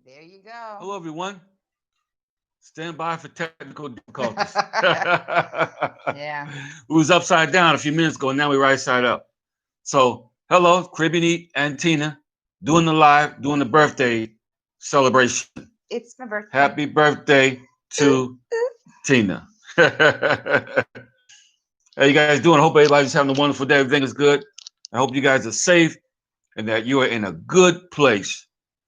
There you go. Hello, everyone. Stand by for technical difficulties. Yeah. We was upside down a few minutes ago, and now we're right side up. So, hello, Caribbean Eat and Tina, doing the live, doing the birthday celebration. It's my birthday. Happy birthday to Tina. How you guys doing? I hope everybody's having a wonderful day. Everything is good. I hope you guys are safe and that you are in a good place,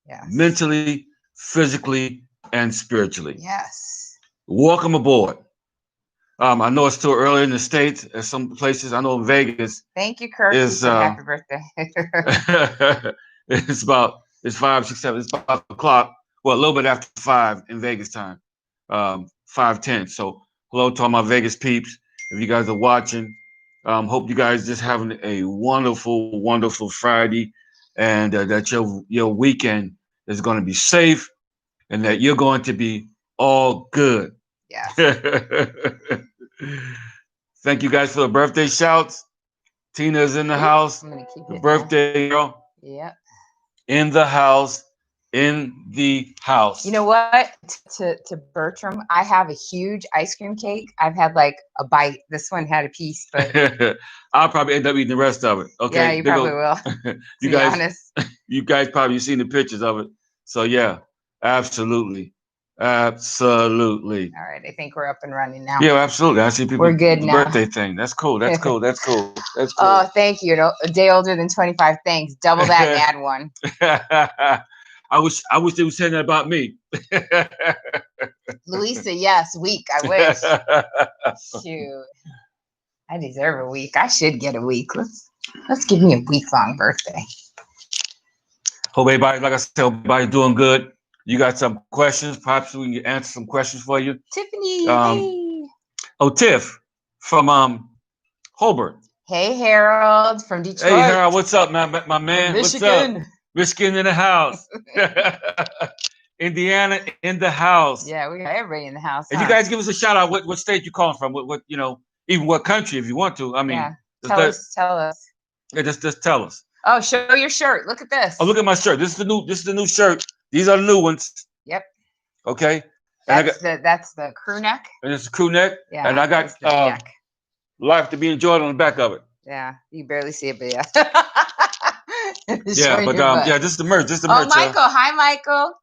Yes. mentally, physically, and spiritually. Yes. Welcome aboard. I know it's still early in the States, at some places. I know in Vegas Thank you, Kirk. is Happy birthday. it's 5, 6, 7. It's 5 o'clock. Well, a little bit after 5 in Vegas time. 5:10. So hello to all my Vegas peeps. If you guys are watching, hope you guys just having a wonderful, wonderful Friday, and that your weekend is going to be safe, and that you're going to be all good. Yes. Thank you guys for the birthday shouts. Tina's in the house. I'm gonna keep The it birthday girl Yep. in the house. In the house. You know what? To Bertram, I have a huge ice cream cake. I've had like a bite. This one had a piece, but I'll probably end up eating the rest of it. Okay. yeah, you probably will. You To be guys, honest. you guys probably seen the pictures of it. So yeah, absolutely. Absolutely. All right, I think we're up and running now. Yeah, absolutely. I see people. We're good the now. Birthday thing. That's cool. That's cool. That's cool. That's cool. Oh, thank you. A day older than 25. Thanks. Double that and add one. I wish they were saying that about me. Louisa, yes, week. I wish. Shoot. I deserve a week. I should get a week. Let's give me a week-long birthday. Hope everybody, like I said, everybody's doing good. You got some questions? Perhaps we can answer some questions for you. Tiffany, hey. Oh, Tiff from Hobart. Hey, Harold from Detroit. Hey, Harold, what's up, man? My man, Michigan. what's up? Michigan in the house. Indiana in the house. Yeah, we got everybody in the house. And you guys give us a shout out. What state you calling from? What even what country if you want to. I mean, yeah. Tell us. Yeah, just tell us. Oh, show your shirt. Look at this. Oh, look at my shirt. This is the new shirt. These are the new ones. Yep. Okay. That's the crew neck. And it's a crew neck. Yeah. And I got life to be enjoyed on the back of it. Yeah, you barely see it, but yeah. Yeah, but yeah, this is the merch. This is the merch. Oh, Michael. Hi, Michael.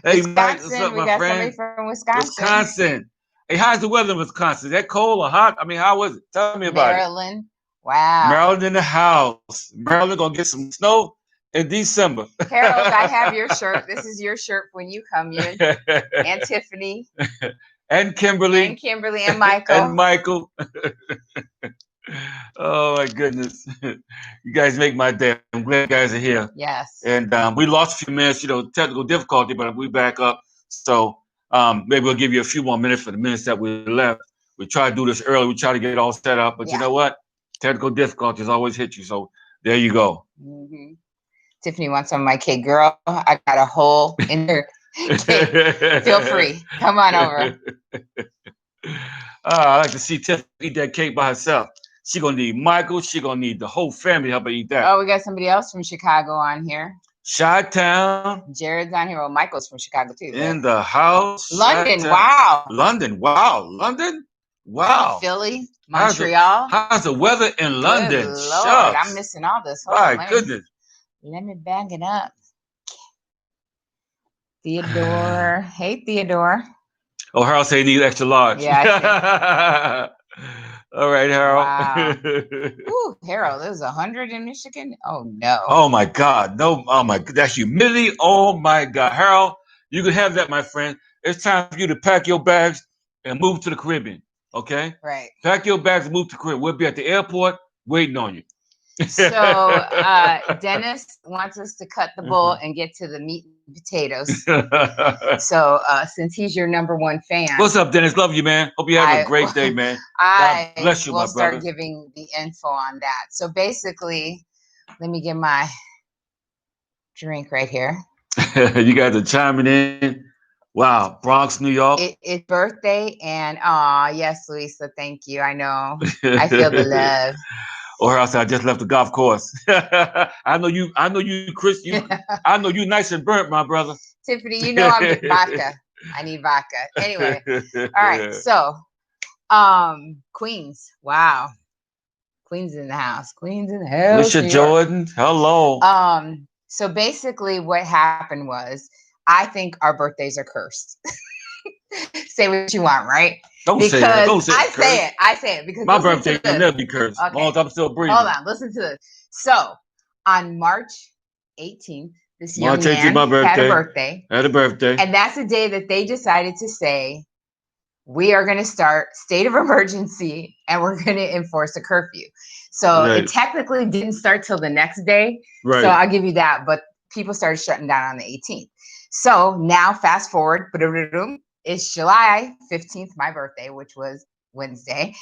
Hey, Wisconsin. Mike, what's up, we my got friend? Somebody from Wisconsin. Wisconsin. Hey, how's the weather in Wisconsin? Is that cold or hot? I mean, how was it? Tell me about Maryland. Wow. Maryland in the house. Maryland gonna get some snow in December. Harold, I have your shirt. This is your shirt when you come in. And Tiffany. And Kimberly. And Michael. And Michael. Oh my goodness. You guys make my day. I'm glad you guys are here. Yes. And we lost a few minutes, technical difficulty, but we back up. So maybe we'll give you a few more minutes for the minutes that we left. We try to do this early. We try to get it all set up, but you know what? Technical difficulties always hit you. So there you go. Mm-hmm. Tiffany wants some of my cake. Girl, I got a hole in her cake. Feel free. Come on over. I like to see Tiffany eat that cake by herself. She gonna need Michael. She gonna need the whole family to help her eat that. Oh, we got somebody else from Chicago on here. Chi-Town. Jared's on here. Well, Michael's from Chicago too. In the house. London. Wow. London. Wow. London. Wow. Hey, Philly. Montreal. How's the weather in London? Good Lord, I'm missing all this. My goodness. Let me bag it up. Theodore. Hey, Theodore. Oh, Harold said he needs extra large. Yeah. All right, Harold. Wow. Ooh, Harold, it was 100 in Michigan? Oh, no. Oh, my God. No. Oh, my God. That humidity. Oh, my God. Harold, you can have that, my friend. It's time for you to pack your bags and move to the Caribbean. Okay? Right. Pack your bags and move to the Caribbean. We'll be at the airport waiting on you. So Dennis wants us to cut the bull and get to the meat and potatoes. So since he's your number one fan. What's up, Dennis? Love you, man. Hope you have a great day, man. God bless you, my brother. We'll start giving the info on that. So basically, let me get my drink right here. You guys are chiming in. Wow, Bronx, New York. It's birthday, and yes, Louisa, thank you. I know. I feel the love. Or else I just left the golf course. I know you, Chris. I know you nice and burnt, my brother. Tiffany, you know I'm vodka. I need vodka. Anyway, all right. So, Queens. Wow, Queens in the house. Queens in the house. Alicia Jordan. Hello. So basically, what happened was, I think our birthdays are cursed. Say what you want, right? Don't say that. Don't say it. I say it because my birthday will never be cursed. Okay. As long as I'm still breathing. Hold on, listen to this. So on March 18th, this young man had a birthday. And that's the day that they decided to say, we are going to start state of emergency and we're going to enforce a curfew. So it technically didn't start till the next day. Right. So I'll give you that. But people started shutting down on the 18th. So now fast forward, it's July 15th, my birthday, which was Wednesday.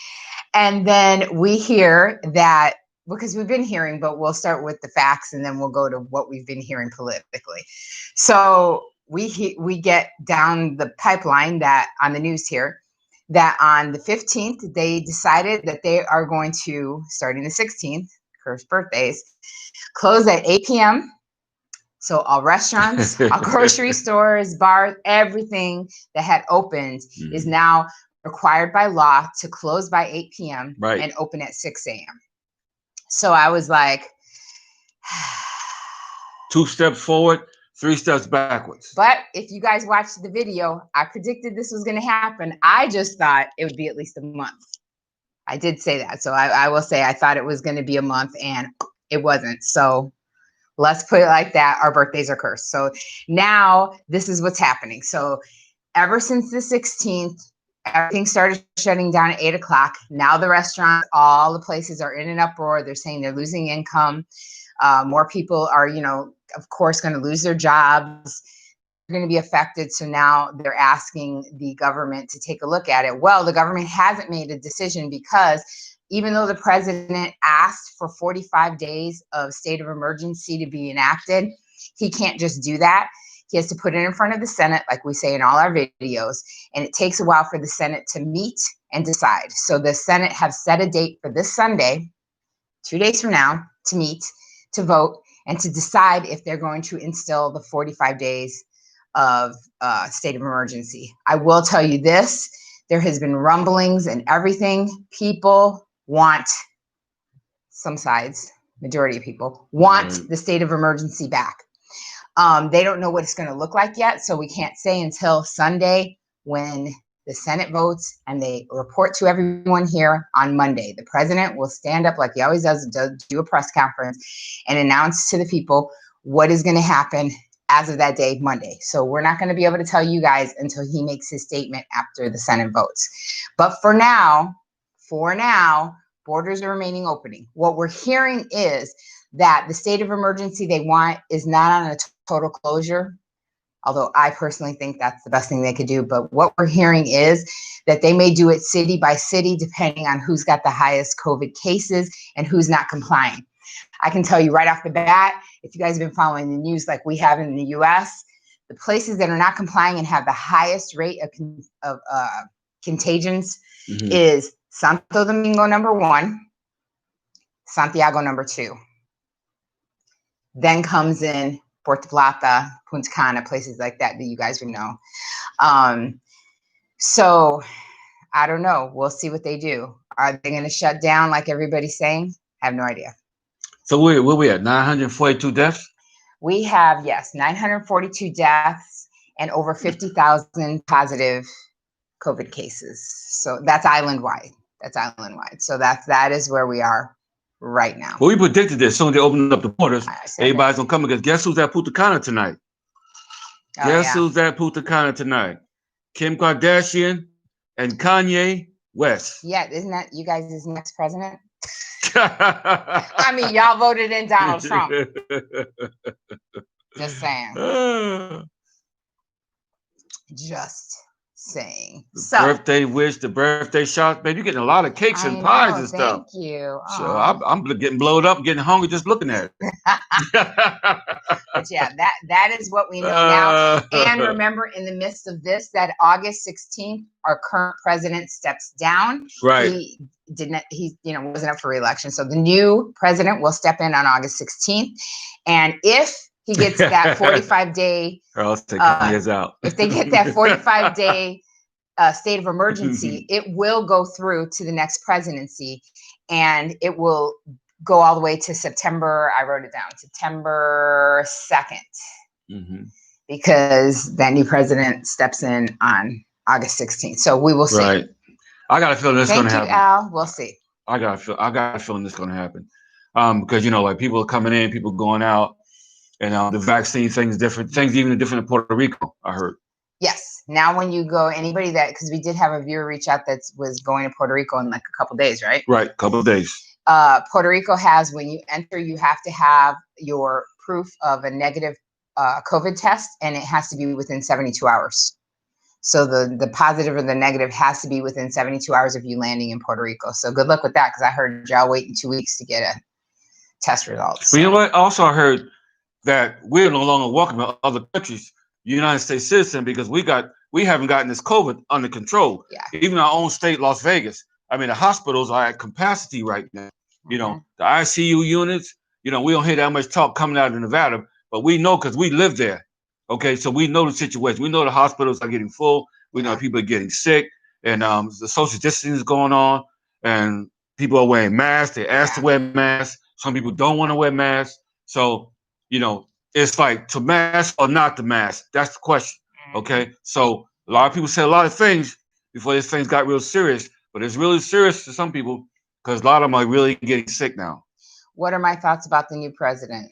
And then we hear that, because we've been hearing, but we'll start with the facts and then we'll go to what we've been hearing politically. So we get down the pipeline that on the news here, that on the 15th, they decided that they are going to, starting the 16th, cursed birthdays, close at 8 p.m. So all restaurants, all grocery stores, bars, everything that had opened is now required by law to close by 8 p.m. And open at 6 a.m. So I was like, 2 steps forward, 3 steps backwards. But if you guys watched the video, I predicted this was going to happen. I just thought it would be at least a month. I did say that. So I will say I thought it was going to be a month and it wasn't. So let's put it like that. Our birthdays are cursed. So now this is what's happening. So ever since the 16th, everything started shutting down at 8 o'clock. Now the restaurants, all the places are in an uproar. They're saying they're losing income. More people are, of course, going to lose their jobs. They're going to be affected. So now they're asking the government to take a look at it. Well, the government hasn't made a decision because even though the president asked for 45 days of state of emergency to be enacted, he can't just do that. He has to put it in front of the Senate, like we say in all our videos, and it takes a while for the Senate to meet and decide. So the Senate have set a date for this Sunday, 2 days from now, to meet, to vote, and to decide if they're going to instill the 45 days of state of emergency. I will tell you this, there has been rumblings and everything. People want, some sides, majority of people, want the state of emergency back. They don't know what it's going to look like yet, so we can't say until Sunday when the Senate votes and they report to everyone here on Monday. The president will stand up like he always does, do a press conference and announce to the people what is going to happen as of that day, Monday. So we're not going to be able to tell you guys until he makes his statement after the Senate votes. But for now, borders are remaining opening. What we're hearing is that the state of emergency they want is not on a total closure, although I personally think that's the best thing they could do. But what we're hearing is that they may do it city by city, depending on who's got the highest COVID cases and who's not complying. I can tell you right off the bat, if you guys have been following the news like we have in the US, the places that are not complying and have the highest rate of contagions is Santo Domingo, number 1, Santiago, number 2. Then comes in Puerto Plata, Punta Cana, places like that you guys would know. So I don't know. We'll see what they do. Are they going to shut down like everybody's saying? I have no idea. So where we at? 942 deaths? We have, yes, 942 deaths and over 50,000 positive COVID cases. So that's island-wide. So that is where we are right now. Well, we predicted this. Soon as they opened up the borders, everybody's going to come again. Guess who's at Punta Cana tonight? Who's at Punta Cana tonight? Kim Kardashian and Kanye West. Yeah, isn't that you guys' next president? I mean, y'all voted in Donald Trump. Just saying. Just saying. The So birthday wish, the birthday shot, baby, you're getting a lot of cakes and pies and stuff. Thank you. So I'm getting blowed up, getting hungry just looking at it. But yeah, that is what we know now. And remember, in the midst of this, that August 16th, our current president steps down. Right. He wasn't up for re-election. So the new president will step in on August 16th. And if he gets that 45-day, I'll take years out. if they get that 45-day state of emergency, it will go through to the next presidency, and it will go all the way to September. I wrote it down, September 2nd, because that new president steps in on August 16th. So we will see. Right. I got a feeling this is going to happen. Al. We'll see. I got a feeling this is going to happen. Because, like people are coming in, people going out, and the vaccine thing's different. Things even different in Puerto Rico, I heard. Yes. Now when you go, anybody because we did have a viewer reach out that was going to Puerto Rico in like a couple of days, right? Right. A couple of days. Puerto Rico has, when you enter, you have to have your proof of a negative COVID test, and it has to be within 72 hours. So the positive or the negative has to be within 72 hours of you landing in Puerto Rico. So good luck with that, because I heard y'all waiting 2 weeks to get a test results. But you know what? Also, I heard that we're no longer welcome in other countries, United States citizen, because we haven't gotten this COVID under control. Yeah. Even our own state, Las Vegas. I mean, the hospitals are at capacity right now. The ICU units, we don't hear that much talk coming out of Nevada, but we know because we live there. Okay, so we know the situation. We know the hospitals are getting full. We know people are getting sick, and the social distancing is going on, and people are wearing masks. They're asked to wear masks. Some people don't want to wear masks. So, it's like, to mask or not to mask. That's the question. Okay, so a lot of people said a lot of things before this thing got real serious, but it's really serious to some people, because a lot of them are really getting sick now. What are my thoughts about the new president?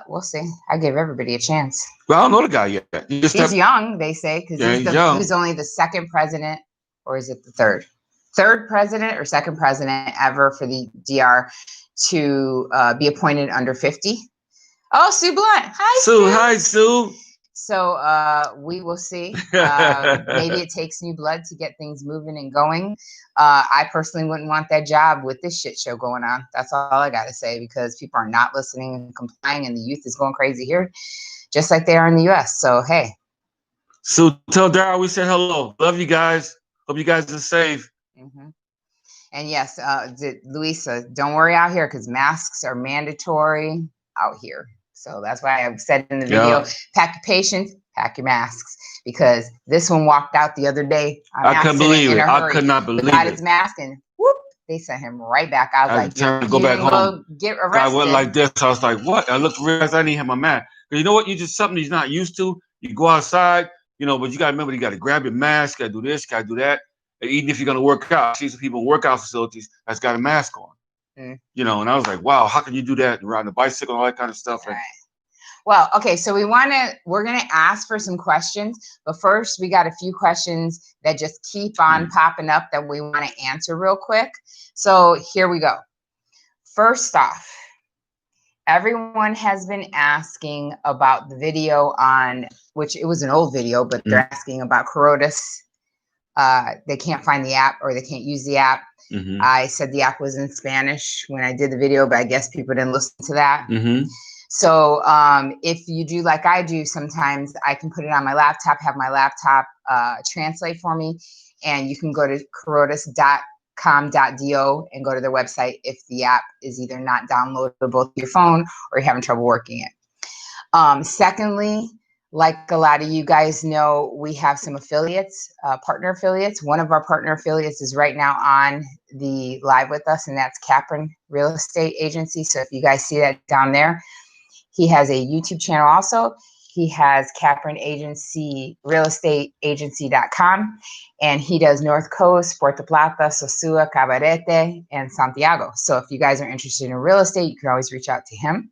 We'll see. I give everybody a chance. Well, I don't know the guy yet. He's young, they say, because he's only the second president, or is it the third president or second president ever for the DR to be appointed under 50. Oh, Sue Blunt. Hi, Sue. Hi, Sue. So we will see. Maybe it takes new blood to get things moving and going. I personally wouldn't want that job with this shit show going on. That's all I got to say, because people are not listening and complying, and the youth is going crazy here, just like they are in the U.S. So, hey. So tell Daryl we said hello. Love you guys. Hope you guys are safe. Mm-hmm. And yes, Luisa, don't worry out here, because masks are mandatory out here. So that's why I said in the video, pack your patience, pack your masks, because this one walked out the other day. I couldn't believe it. I could not believe it. Got his mask, and whoop, they sent him right back. I was like, time to go back home. Get arrested. I went like this. I was like, what? I looked, realized I didn't have my mask. Because you know what? You just something he's not used to. You go outside, but you got to remember, you got to grab your mask, got to do this, got to do that. And even if you're going to work out, I see some people in workout facilities that's got a mask on. And I was like, wow, how can you do that? And riding a bicycle and all that kind of stuff. Right. Well, okay, so we're going to ask for some questions, but first we got a few questions that just keep on popping up that we want to answer real quick. So here we go. First off, everyone has been asking about the video which it was an old video, but they're asking about Corotis. They can't find the app, or they can't use the app. I said the app was in Spanish when I did the video, but I guess people didn't listen to that. So if you do like I do, sometimes I can put it on my laptop, have my laptop translate for me, and you can go to corotis.com.do and go to their website if the app is either not downloadable to your phone or you're having trouble working it. Secondly, like a lot of you guys know, we have some affiliates, partner affiliates. One of our partner affiliates is right now on the live with us, and that's Capron Real Estate Agency. So if you guys see that down there, he has a YouTube channel also. He has Capron Agency, realestateagency.com, and he does North Coast, Puerto Plata, Sosua, Cabarete, and Santiago. So if you guys are interested in real estate, you can always reach out to him.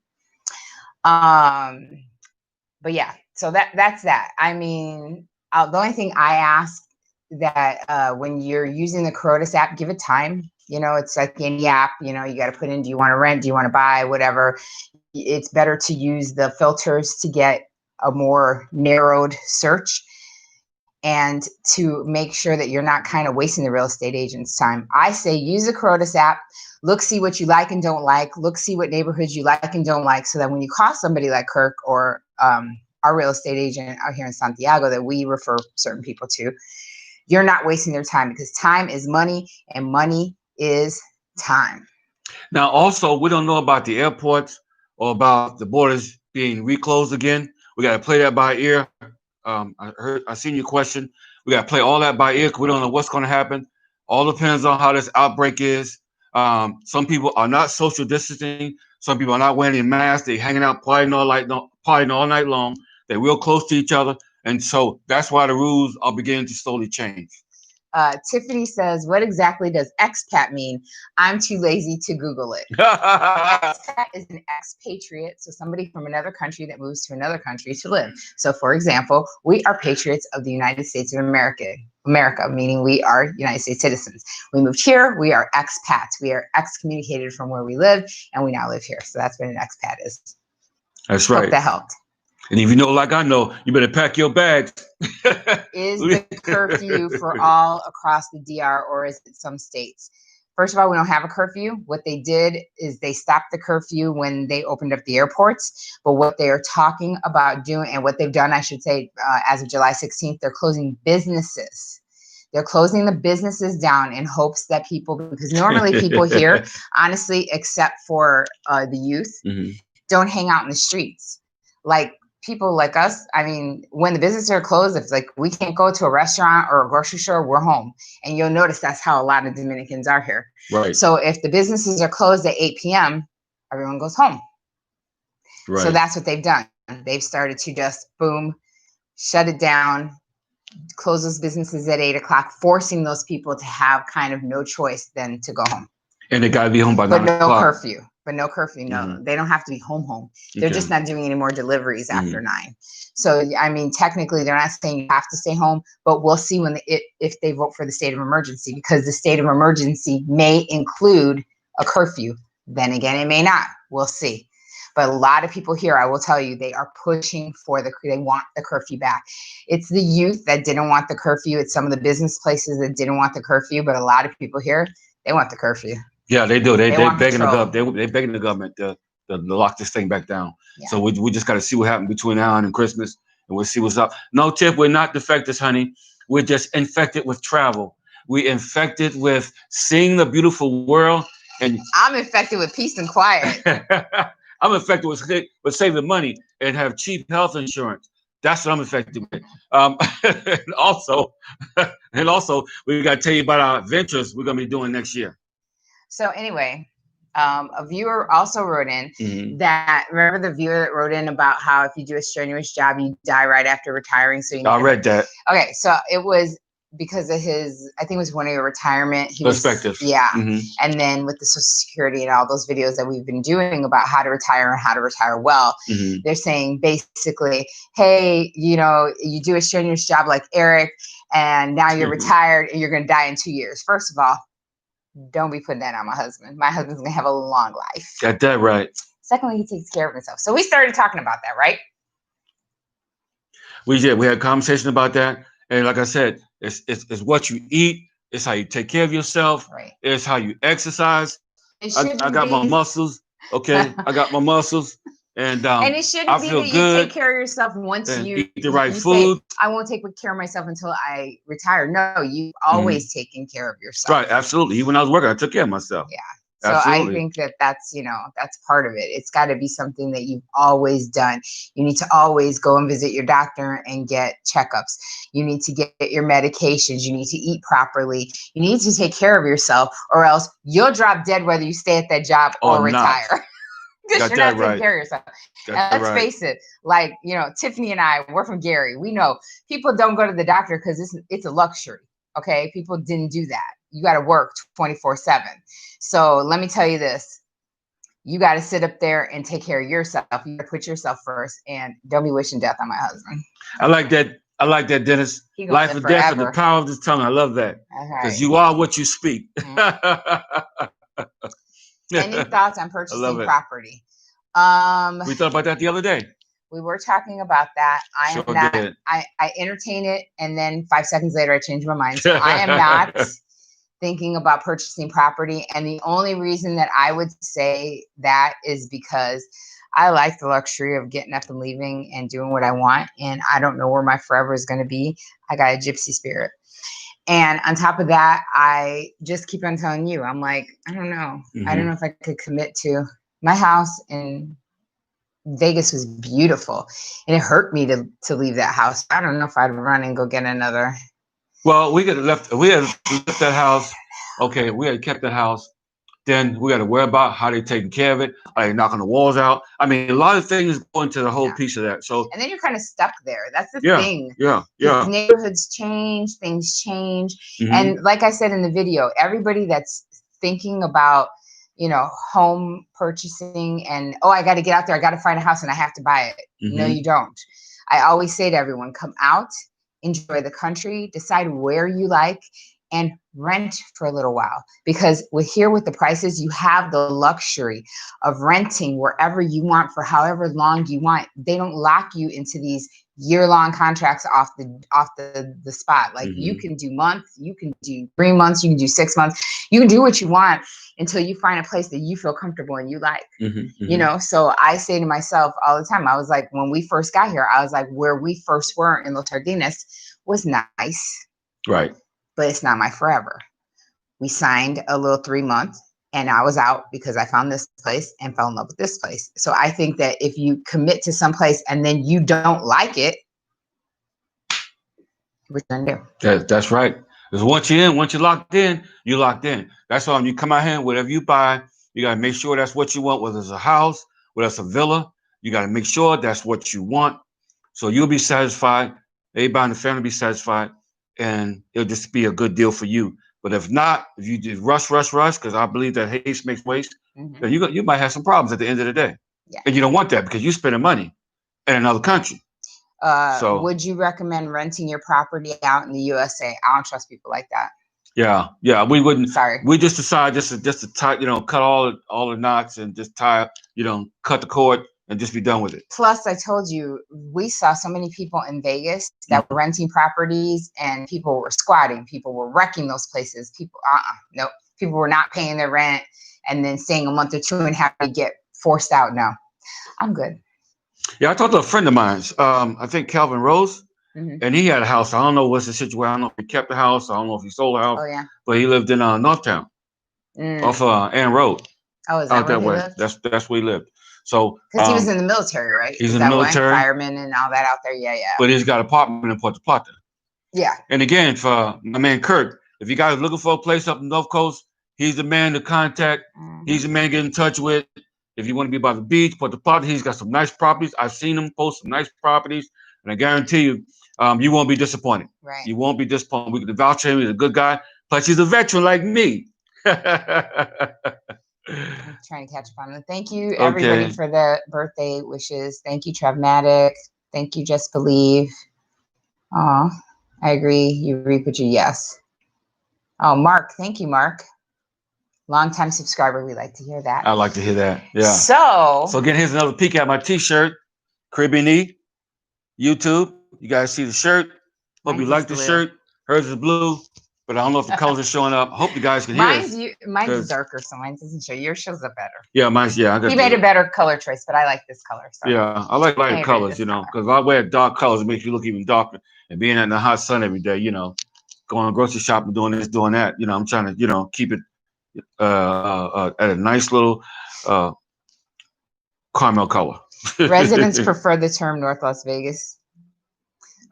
But yeah, so that's that. I mean, the only thing I ask that when you're using the Corotis app, give it time. It's like any app, you got to put in, do you want to rent? Do you want to buy? Whatever. It's better to use the filters to get a more narrowed search. and to make sure that you're not kind of wasting the real estate agent's time. I say use the Corotus app, look, see what you like and don't like, look, see what neighborhoods you like and don't like, so that when you call somebody like Kirk or our real estate agent out here in Santiago that we refer certain people to, you're not wasting their time, because time is money and money is time. Now, also, we don't know about the airports or about the borders being reclosed again. We got to play that by ear. I seen your question. We got to play all that by ear because we don't know what's going to happen. All depends on how this outbreak is. Some people are not social distancing. Some people are not wearing a mask. They're hanging out, partying all night long. They're real close to each other. And so that's why the rules are beginning to slowly change. Tiffany says, what exactly does expat mean? I'm too lazy to Google it. Expat is an expatriate, so somebody from another country that moves to another country to live. So, for example, we are patriots of the United States of America, meaning we are United States citizens. We moved here. We are expats. We are excommunicated from where we live, and we now live here. So that's what an expat is. That's right. Hope that helped. And if you know, like I know, you better pack your bags. Is the curfew for all across the DR, or is it some states? First of all, we don't have a curfew. What they did is they stopped the curfew when they opened up the airports. But what they are talking about doing, and what they've done, I should say, as of July 16th, they're closing businesses. They're closing the businesses down in hopes that people, because normally people here, honestly, except for the youth, don't hang out in the streets. Like, people like us, I mean, when the businesses are closed, if like we can't go to a restaurant or a grocery store, we're home. And you'll notice that's how a lot of Dominicans are here. Right. So if the businesses are closed at 8 p.m., everyone goes home. Right. So that's what they've done. They've started to just, boom, shut it down, close those businesses at 8 o'clock, forcing those people to have kind of no choice than to go home. And they got to be home by 9 o'clock. But no curfew. No. They don't have to be home. They're just not doing any more deliveries after 9. So, I mean, technically, they're not saying you have to stay home, but we'll see if they vote for the state of emergency, because the state of emergency may include a curfew. Then again, it may not. We'll see. But a lot of people here, I will tell you, they are pushing for they want the curfew back. It's the youth that didn't want the curfew. It's some of the business places that didn't want the curfew, but a lot of people here, they want the curfew. Yeah, they do. They begging the government. They begging the government to lock this thing back down. Yeah. So we just got to see what happens between now and Christmas, and we'll see what's up. No, Tiff, we're not defectors, honey. We're just infected with travel. We're infected with seeing the beautiful world, and I'm infected with peace and quiet. I'm infected with saving money and have cheap health insurance. That's what I'm infected with. And also, we got to tell you about our adventures we're going to be doing next year. So anyway, a viewer also wrote in that, remember the viewer that wrote in about how if you do a strenuous job, you die right after retiring. So I read that. Okay, so it was because of his, I think it was one of your retirement. Perspectives. Yeah. And then with the Social Security and all those videos that we've been doing about how to retire and how to retire well, they're saying basically, hey, you know, you do a strenuous job like Eric, and now you're retired and you're going to die in 2 years. First of all, don't be putting that on my husband. My husband's going to have a long life. Got that right. Secondly, he takes care of himself. So we started talking about that, right? We did. We had a conversation about that. And like I said, it's what you eat. It's how you take care of yourself. Right. It's how you exercise. I got my muscles. Okay. I got my muscles. And it shouldn't be that you take care of yourself once you eat the right food. Say, I won't take care of myself until I retire. No, you've always taken care of yourself. Right, absolutely. Even when I was working, I took care of myself. Yeah. So absolutely. I think that's, that's part of it. It's got to be something that you've always done. You need to always go and visit your doctor and get checkups. You need to get your medications. You need to eat properly. You need to take care of yourself, or else you'll drop dead whether you stay at that job or retire. Because you're not taking care of yourself. Let's face it, like, Tiffany and I, we're from Gary. We know people don't go to the doctor because it's a luxury. Okay. People didn't do that. You got to work 24/7. So let me tell you this. You got to sit up there and take care of yourself. You got to put yourself first, and don't be wishing death on my husband. I like that, Dennis. Life or death and the power of the tongue. I love that. Because you are what you speak. Any thoughts on purchasing property? We thought about that the other day. We were talking about that. I am Sure not, did. I entertain it, and then 5 seconds later I change my mind. So I am not thinking about purchasing property. And the only reason that I would say that is because I like the luxury of getting up and leaving and doing what I want. And I don't know where my forever is going to be. I got a gypsy spirit. And on top of that, I just keep on telling you, I'm like, I don't know. I don't know if I could commit to my house in Vegas was beautiful. And it hurt me to leave that house. I don't know if I'd run and go get another. Well, we had left that house. Okay, we had kept that house. Then we got to worry about how they taking care of it. Are they knocking the walls out? I mean, a lot of things go into the whole piece of that. So, and then you're kind of stuck there. That's the thing. Yeah. Neighborhoods change, things change. And like I said in the video, everybody that's thinking about, home purchasing and, I got to get out there, I got to find a house and I have to buy it. No, you don't. I always say to everyone, come out, enjoy the country, decide where you like, and rent for a little while, because with the prices, you have the luxury of renting wherever you want for however long you want. They don't lock you into these year-long contracts off the spot. Like you can do months, you can do 3 months, you can do 6 months, you can do what you want until you find a place that you feel comfortable and you like. So I say to myself all the time, I was like, when we first got here, I was like, where we first were in Los Jardines was nice, right, but it's not my forever. We signed a little 3 month and I was out because I found this place and fell in love with this place. So I think that if you commit to some place and then you don't like it, what you gonna do? That's right. Because once you're locked in, you're locked in. That's why when you come out here, whatever you buy, you got to make sure that's what you want, whether it's a house, whether it's a villa, you got to make sure that's what you want. So you'll be satisfied, everybody in the family be satisfied, and it'll just be a good deal for you. But if not, if you just rush, because I believe that haste makes waste, then you might have some problems at the end of the day. Yeah. And you don't want that because you're spending money in another country. So would you recommend renting your property out in the USA? I don't trust people like that. Yeah, we wouldn't. Sorry. We just decide just to tie, cut all the knots and just tie, cut the cord and just be done with it. Plus, I told you, we saw so many people in Vegas that were renting properties and people were squatting. People were wrecking those places. People, nope. People were not paying their rent and then staying a month or two and having to get forced out. No, I'm good. Yeah, I talked to a friend of mine. I think Calvin Rose, and he had a house. I don't know what's the situation. I don't know if he kept the house. I don't know if he sold the house. Oh, yeah. But he lived in Northtown, off Ann Road. Oh, is that out where that he way? lived? That's where he lived. So because he was in the military, right? He's in the military, fireman and all that out there. Yeah. But he's got an apartment in Puerto Plata. Yeah. And again, for my man Kurt, if you guys are looking for a place up in the North Coast, he's the man to contact. He's the man to get in touch with. If you want to be by the beach, Puerto Plata, he's got some nice properties. I've seen him post some nice properties, and I guarantee you, you won't be disappointed. Right. You won't be disappointed. We can vouch for him. He's a good guy. Plus, he's a veteran like me. I'm trying to catch up on it. Thank you, everybody, for the birthday wishes. Thank you, Trevmatic. Thank you, Just Believe. Oh, I agree. You reap what you yes. Oh, Mark. Thank you, Mark. Long-time subscriber. We like to hear that. I like to hear that. Yeah. So again, here's another peek at my T-shirt, Caribbean E, YouTube. You guys see the shirt. Hope you like the shirt. Hers is blue, but I don't know if the colors are showing up. I hope you guys can hear it. Mine's darker, so mine doesn't show. Yours shows up better. Yeah, mine's He made a better color choice, but I like this color. So. Yeah, I like lighter colors, because if I wear dark colors, it makes you look even darker. And being in the hot sun every day, going grocery shopping, doing this, doing that, I'm trying to, keep it at a nice little caramel color. Residents prefer the term North Las Vegas.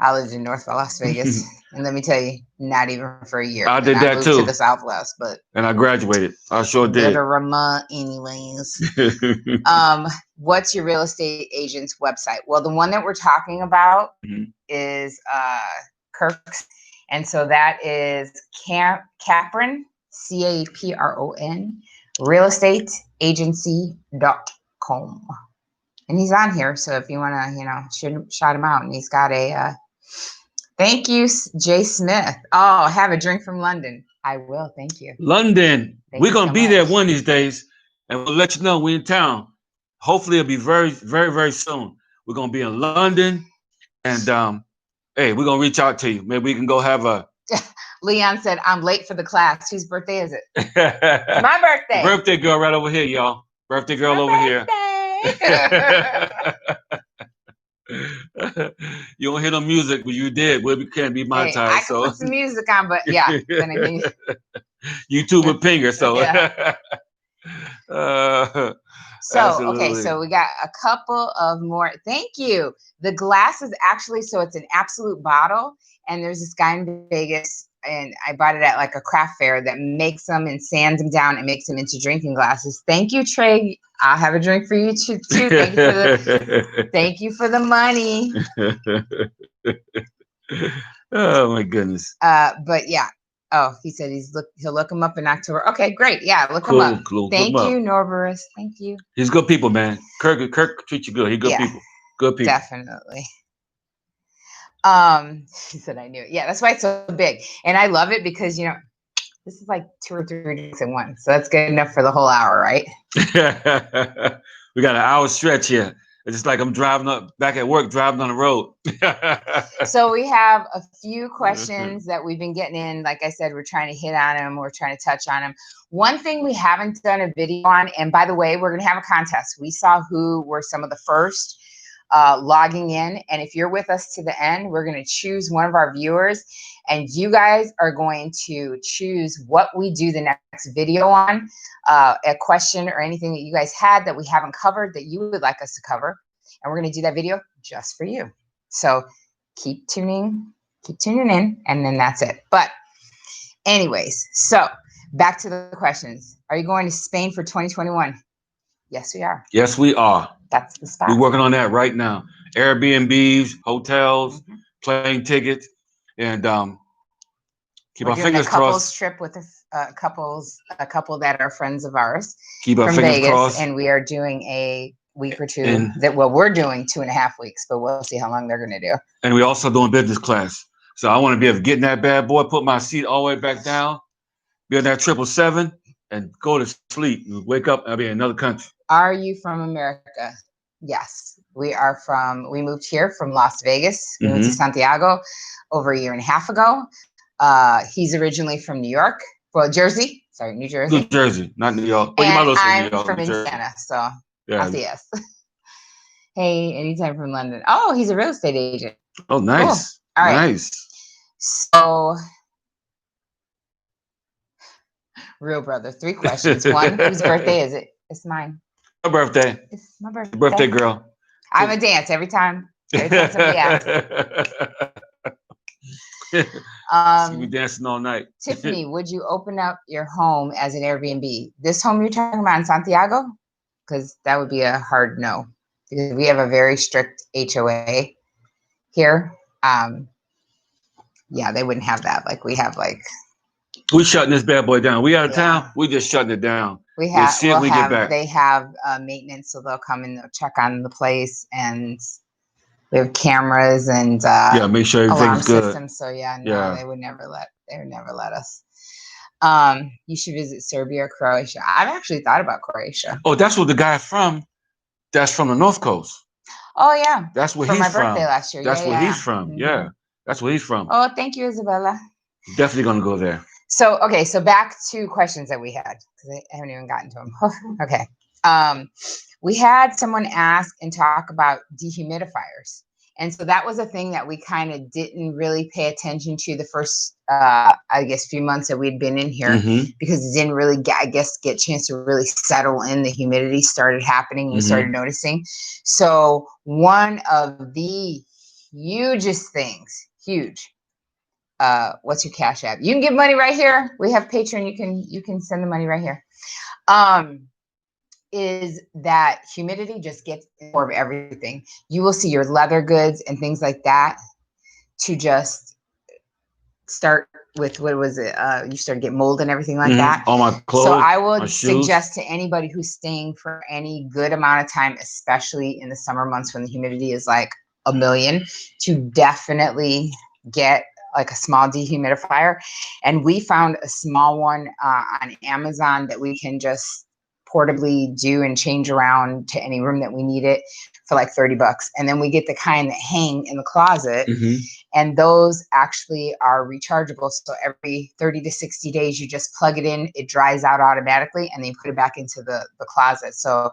I lived in North Las Vegas, and let me tell you, not even for a year. I did that too. To the Southwest, and I graduated. I sure did. Anyways. What's your real estate agent's website? Well, the one that we're talking about is Kirk's, and so that is Capron, CAPRON, realestateagency.com. And he's on here, so if you want to, shout him out. And he's got a, thank you, Jay Smith. Oh, have a drink from London. I will, thank you. London. We're going to be there one of these days, and we'll let you know we're in town. Hopefully it'll be very, very, very soon. We're gonna be in London, and hey, we're gonna reach out to you. Maybe we can go have a. Leon said, "I'm late for the class. Whose birthday is it?" My birthday. Birthday girl right over here, y'all. Birthday girl over here. You don't hear no music, but you did. Well, it can't be my time. I can put some music on, but yeah. Then again, YouTube would ping her, so. Yeah. So, Absolutely. okay, so we got a couple of more. Thank you. The glass is actually, so it's an absolute bottle, and there's this guy in Vegas, and I bought it at like a craft fair that makes them and sands them down and makes them into drinking glasses. Thank you, Trey. I'll have a drink for you too. Thank you for the money. Oh my goodness. But yeah. Oh, he said he'll look him up in October. Okay, great. Yeah, look him up. Cool. Thank you, Norberus. Thank you. He's good people, man. Kirk treats you good. He's good people. Good people. Definitely. He said I knew it. Yeah, that's why it's so big. And I love it because, you know, this is like 2 or 3 drinks in one. So that's good enough for the whole hour, right? We got an hour stretch here. It's just like I'm driving back at work, driving on the road. So we have a few questions that we've been getting in. Like I said, we're trying to hit on them. We're trying to touch on them. One thing we haven't done a video on, and by the way, we're going to have a contest. We saw who were some of the first logging in. And if you're with us to the end, we're going to choose one of our viewers. And you guys are going to choose what we do the next video on, a question or anything that you guys had that we haven't covered that you would like us to cover. And we're going to do that video just for you. So keep tuning in, and then that's it. But anyways, so back to the questions. Are you going to Spain for 2021? Yes, we are. Yes, we are. That's the spot. We're working on that right now. Airbnbs, hotels, plane tickets, and keep our fingers crossed. We're doing a couples trip with a couple that are friends of ours. Keep our fingers Vegas, crossed. And we are doing a week or two. We're doing 2.5 weeks, but we'll see how long they're going to do. And we're also doing business class. So I want to be able to get in that bad boy, put my seat all the way back down, be on that 777, and go to sleep. Wake up, I'll be in another country. Are you from America? Yes, we are from. We moved here from Las Vegas. We went to Santiago over 1.5 years ago. He's originally from New York, well, Jersey. Sorry, New Jersey. New Jersey, not New York. And I'm from Indiana, so yeah. Yes. Hey, anytime from London. Oh, he's a real estate agent. Oh, nice. Cool. All right. Nice. So, real brother, 3 questions. 1, whose birthday is it? It's mine. My birthday. It's my birthday. Birthday girl. I'm a dance every time somebody asks. We're dancing all night. Tiffany, would you open up your home as an Airbnb? This home you're talking about in Santiago? Because that would be a hard no. Because we have a very strict HOA here. Yeah, they wouldn't have that. Like we have we shutting this bad boy down. We out of town. We just shutting it down. They have maintenance, so they'll come and they'll check on the place, and we have cameras and make sure everything's good. Systems, so they would never let us. You should visit Serbia or Croatia. I've actually thought about Croatia. Oh, that's where the guy from. That's from the North Coast. Oh yeah, that's where he's from. For my birthday last year. That's where he's from. Yeah, that's where he's from. Oh, thank you, Isabella. Definitely gonna go there. So, okay, so back to questions that we had, because I haven't even gotten to them. Okay. We had someone ask and talk about dehumidifiers. And so that was a thing that we kind of didn't really pay attention to the first, few months that we'd been in here, because it didn't really, get a chance to really settle in. The humidity started happening. We started noticing. So one of the hugest things, what's your Cash App? You can give money right here. We have Patreon. You can send the money right here. Is that humidity just gets more of everything. You will see your leather goods and things like that to just start with, what was it? You start to get mold and everything like that. All my clothes. So I would suggest to anybody who's staying for any good amount of time, especially in the summer months when the humidity is like 1 million, to definitely get like a small dehumidifier. And we found a small one on Amazon that we can just portably do and change around to any room that we need it for like $30. And then we get the kind that hang in the closet. And those actually are rechargeable. So every 30 to 60 days, you just plug it in, it dries out automatically, and then you put it back into the closet. So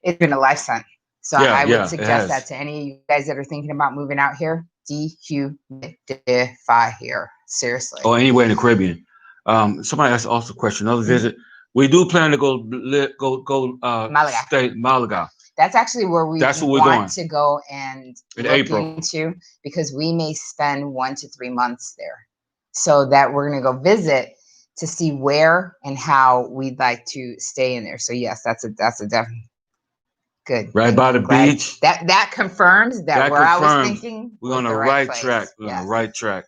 it's been a lifesaver. So I would suggest that to any of you guys that are thinking about moving out here, dehumidify here. Seriously. Or anywhere in the Caribbean. Somebody asked also a question. Another visit. We do plan to go Malaga. stay Malaga. That's actually where we want to go and in look April. into, because we may spend 1 to 3 months there. So that we're going to go visit to see where and how we'd like to stay in there. So yes, that's a definite good. Right by the beach. That confirms that where I was thinking. We're on the right track. We're on the right track.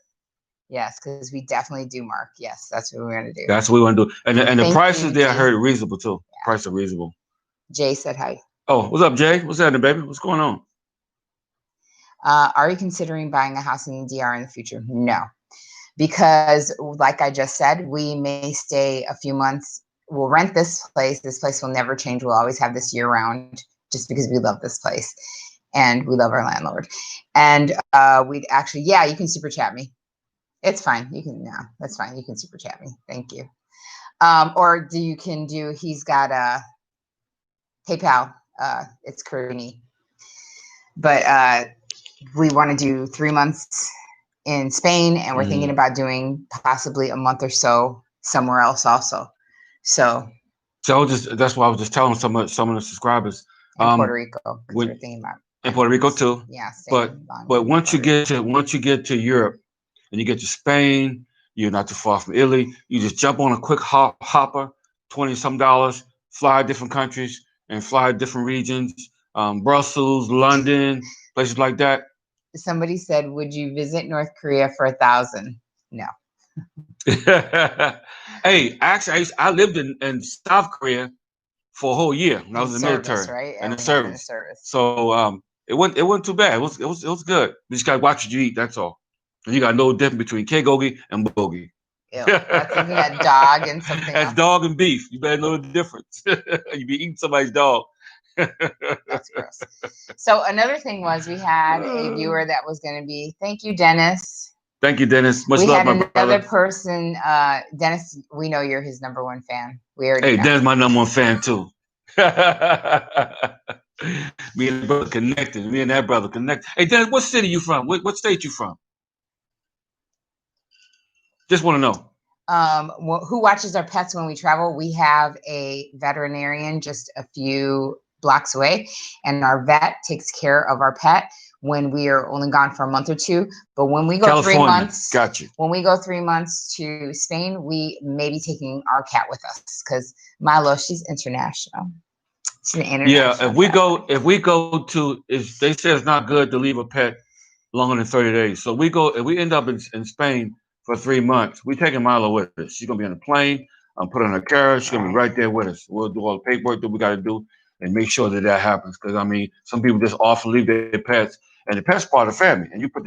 Yes, because we definitely do, Mark. Yes, that's what we're going to do. That's what we want to do. And the prices there, I heard, are reasonable too. Yeah. Prices are reasonable. Jay said hi. Oh, what's up, Jay? What's happening, baby? What's going on? Are you considering buying a house in the DR in the future? No, because like I just said, we may stay a few months. We'll rent this place. This place will never change. We'll always have this year round, just because we love this place and we love our landlord. And we'd actually, yeah, you can super chat me. It's fine. You can, no, that's fine. You can super chat me. Thank you. Or he's got a PayPal. It's Caribbean. But we want to do 3 months in Spain, and we're thinking about doing possibly a month or so somewhere else also. So that's why I was just telling some of the subscribers. In Puerto Rico, we're thinking about in Puerto Rico too. Yeah. But once you get to Europe and you get to Spain, you're not too far from Italy. You just jump on a quick hopper, $20-some, fly different countries and fly different regions, Brussels, London, places like that. Somebody said, "Would you visit North Korea for $1,000?" No. Hey, actually, I lived in South Korea for a whole year when I was in the military, right? In the service. So it wasn't too bad. It was good. You just gotta watch what you eat. That's all. And you gotta know the difference between K-gogi and bulgogi. That's isn't that dog and something That's else? Dog and beef. You better know the difference. You be eating somebody's dog. That's gross. So another thing was, we had a viewer that was going to be. Thank you, Dennis. Thank you, Dennis. Much love, my brother. We had another person, Dennis. We know you're his #1 fan. We already know. Dennis, my #1 fan too. Me and that brother connected. Hey, Dennis, what city you from? What state you from? Just want to know. Who watches our pets when we travel? We have a veterinarian just a few blocks away, and our vet takes care of our pet when we are only gone for a month or two. But when we go California. 3 months, Got you. When we go 3 months to Spain, we may be taking our cat with us, because Milo, she's international. She's an international. Yeah, if they say it's not good to leave a pet longer than 30 days. So if we end up in Spain for 3 months, we're taking Milo with us. She's gonna be on a plane. I'm putting her in a carriage. She's gonna be right there with us. We'll do all the paperwork that we got to do and make sure that happens. Because I mean, some people just often leave their pets, and the pet's part of the family, and you put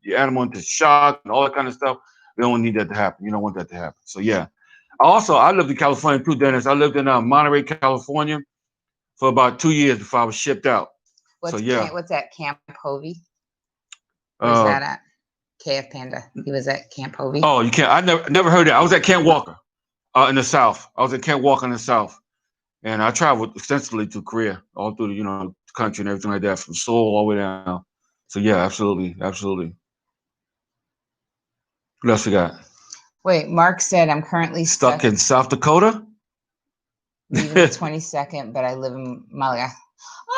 your animal into shock and all that kind of stuff. We don't need that to happen. You don't want that to happen. So yeah. Also, I lived in California too, Dennis. I lived in Monterey, California, for about 2 years before I was shipped out. What's that, Camp Hovey? Where's that at? KF Panda. He was at Camp Hovey. Oh, you can't. I never heard that. I was at Camp Walker in the South. I was at Camp Walker in the South. And I traveled extensively to Korea, all through the country and everything like that, from Seoul all the way down. So yeah, absolutely. What else we got? Wait, Mark said, I'm currently stuck in South Dakota. Leaving the 22nd, but I live in Malaga.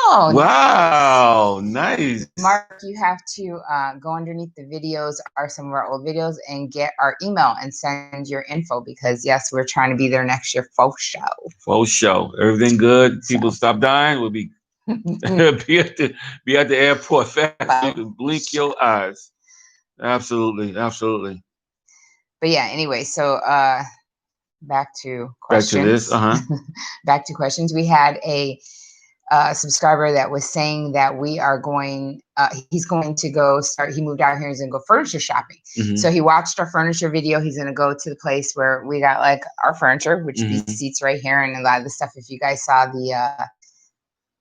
Oh, wow, nice. Mark, you have to go underneath the videos, some of our old videos, and get our email and send your info, because yes, we're trying to be there next year. Faux show. Everything good. People stop dying. We'll be be at the airport fast. You can blink your eyes. Absolutely. But yeah, anyway, so back to questions. Back to this. Back to questions. We had a subscriber that was saying that we are going, he's going to go start, he moved out here, he's gonna go furniture shopping. So he watched our furniture video. He's gonna go to the place where we got like our furniture, which these seats right here, and a lot of the stuff, if you guys saw the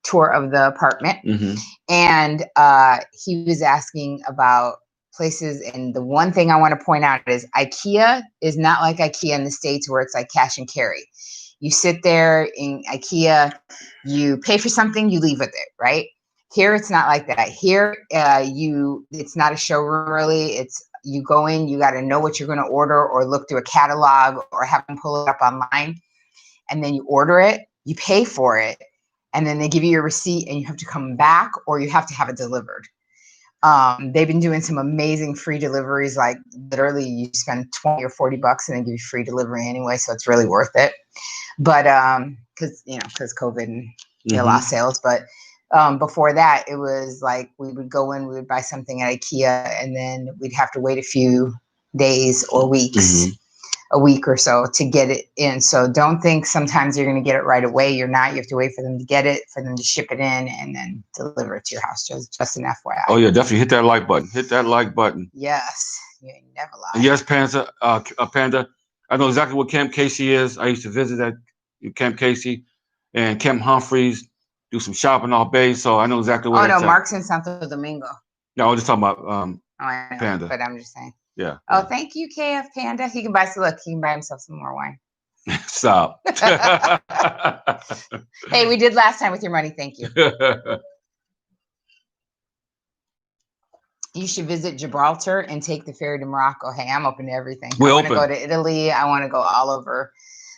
tour of the apartment. And he was asking about places, and the one thing I want to point out is IKEA is not like IKEA in the States where it's like cash and carry. You sit there in IKEA, you pay for something, you leave with it, right? Here, it's not like that. Here, it's not a showroom really. It's you go in, you got to know what you're going to order, or look through a catalog, or have them pull it up online, and then you order it, you pay for it, and then they give you your receipt, and you have to come back, or you have to have it delivered. They've been doing some amazing free deliveries, like literally you spend 20 or 40 bucks and they give you free delivery anyway. So it's really worth it. But, cause COVID and lost sales. But, before that, it was like, we would go in, we would buy something at IKEA, and then we'd have to wait a few days or weeks, a week or so to get it in. So don't think sometimes you're going to get it right away. You're not. You have to wait for them to get it, for them to ship it in, and then deliver it to your house. Just an FYI. Oh yeah, definitely hit that like button. Hit that like button. Yes, you ain't never lie. And yes, Panda. Panda. I know exactly what Camp Casey is. I used to visit at Camp Casey and Camp Humphreys, do some shopping all day. So I know exactly what. Oh no, Mark's in Santo Domingo. No, I was just talking about I know, Panda. but I'm just saying. Yeah. Oh, thank you, KF Panda. He can buy he can buy himself some more wine. Stop. Hey, we did last time with your money. Thank you. You should visit Gibraltar and take the ferry to Morocco. Hey, I'm open to everything. I want to go to Italy. I want to go all over.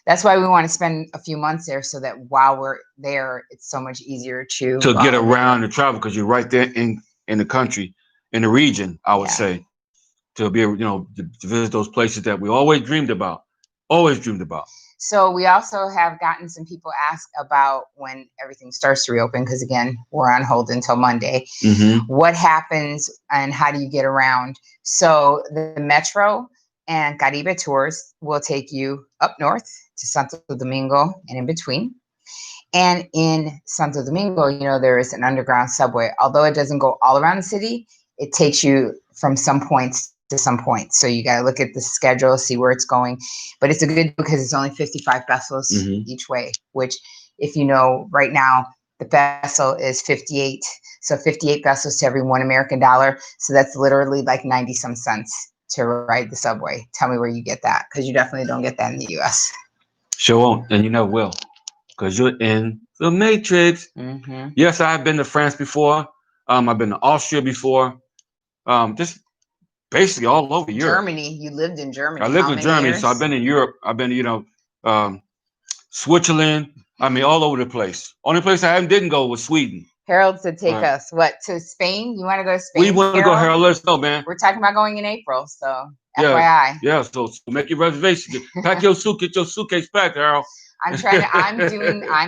That's why we want to spend a few months there, so that while we're there, it's so much easier to get around and travel, because you're right there in the country, in the region, I would say, to be able, to visit those places that we always dreamed about. So we also have gotten some people ask about when everything starts to reopen, because again, we're on hold until Monday. What happens and how do you get around? So the Metro and Caribe tours will take you up north to Santo Domingo and in between. And in Santo Domingo, there is an underground subway. Although it doesn't go all around the city, it takes you from some points to some points. So you got to look at the schedule, see where it's going. But it's a good, because it's only 55 pesos each way, which, if you know, right now, the peso is 58. So 58 pesos to every $1 American dollar. So that's literally like 90 some cents to ride the subway. Tell me where you get that, because you definitely don't get that in the US. Sure won't, and you never will, because you're in the Matrix. Yes, I've been to France before. I've been to Austria before. Just basically all over Europe. Germany. You lived in Germany. I lived in Germany, so I've been in Europe. I've been, Switzerland. I mean, all over the place. Only place I didn't go was Sweden. Harold said, take us to Spain. You want to go to Spain? We want to go, Harold. Let us know, man. We're talking about going in April, so FYI. Yeah. So make your reservation. Pack your suit. Get your suitcase packed, Harold. I'm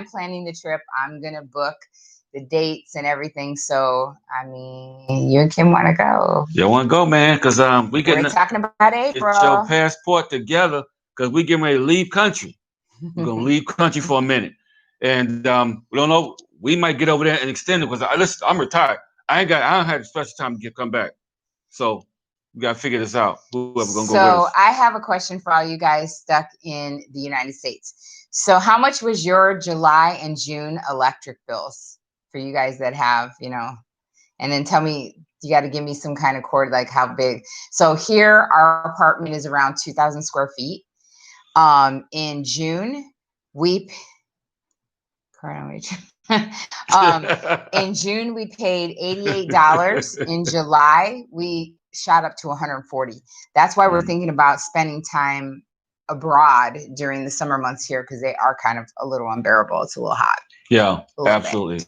planning the trip. I'm gonna book the dates and everything. So I mean, you and Kim want to go? You want to go, man? Because we're talking about April. Get your passport together, because we getting ready to leave country. We're gonna leave country for a minute, and we don't know. We might get over there and extend it, because I'm retired. I don't have special time to come back. So we gotta figure this out. Whoever's gonna go with us. So I have a question for all you guys stuck in the United States. So how much was your July and June electric bills for you guys that have, and then tell me, you got to give me some kind of cord, like how big. So here, our apartment is around 2,000 square feet. In June, in June, we paid $88. In July, we shot up to $140. That's why we're thinking about spending time abroad during the summer months here, because they are kind of a little unbearable. It's a little hot. Yeah, absolutely.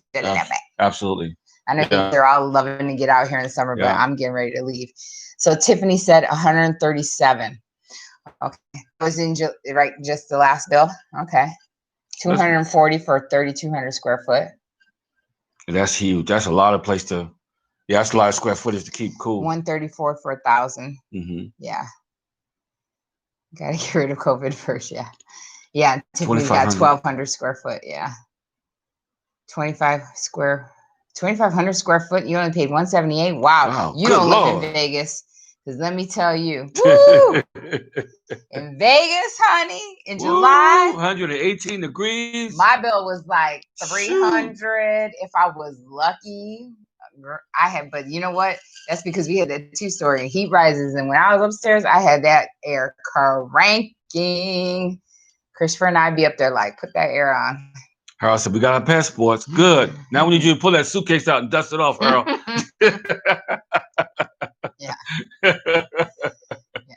Absolutely. I know they're all loving to get out here in the summer, but I'm getting ready to leave. So Tiffany said 137. Okay. It was in just the last bill. Okay. 240 for 3,200 square foot. That's huge. That's a lot of place to. Yeah, that's a lot of square footage to keep cool. 134 for 1,000. Yeah. Got to get rid of COVID first. Yeah. Yeah. Tiffany's got 1,200 square foot. Yeah. 2,500 square foot. You only paid 178. Wow. You good don't Lord. live in Vegas. Because let me tell you, woo, in Vegas, honey, in July, 118 degrees. my bill was like 300 if I was lucky. But you know what? That's because we had that 2-story heat rises. And when I was upstairs, I had that air cranking. Christopher and I'd be up there like, put that air on. Harold said, we got our passports. Good. Now we need you to pull that suitcase out and dust it off, Harold. Yeah.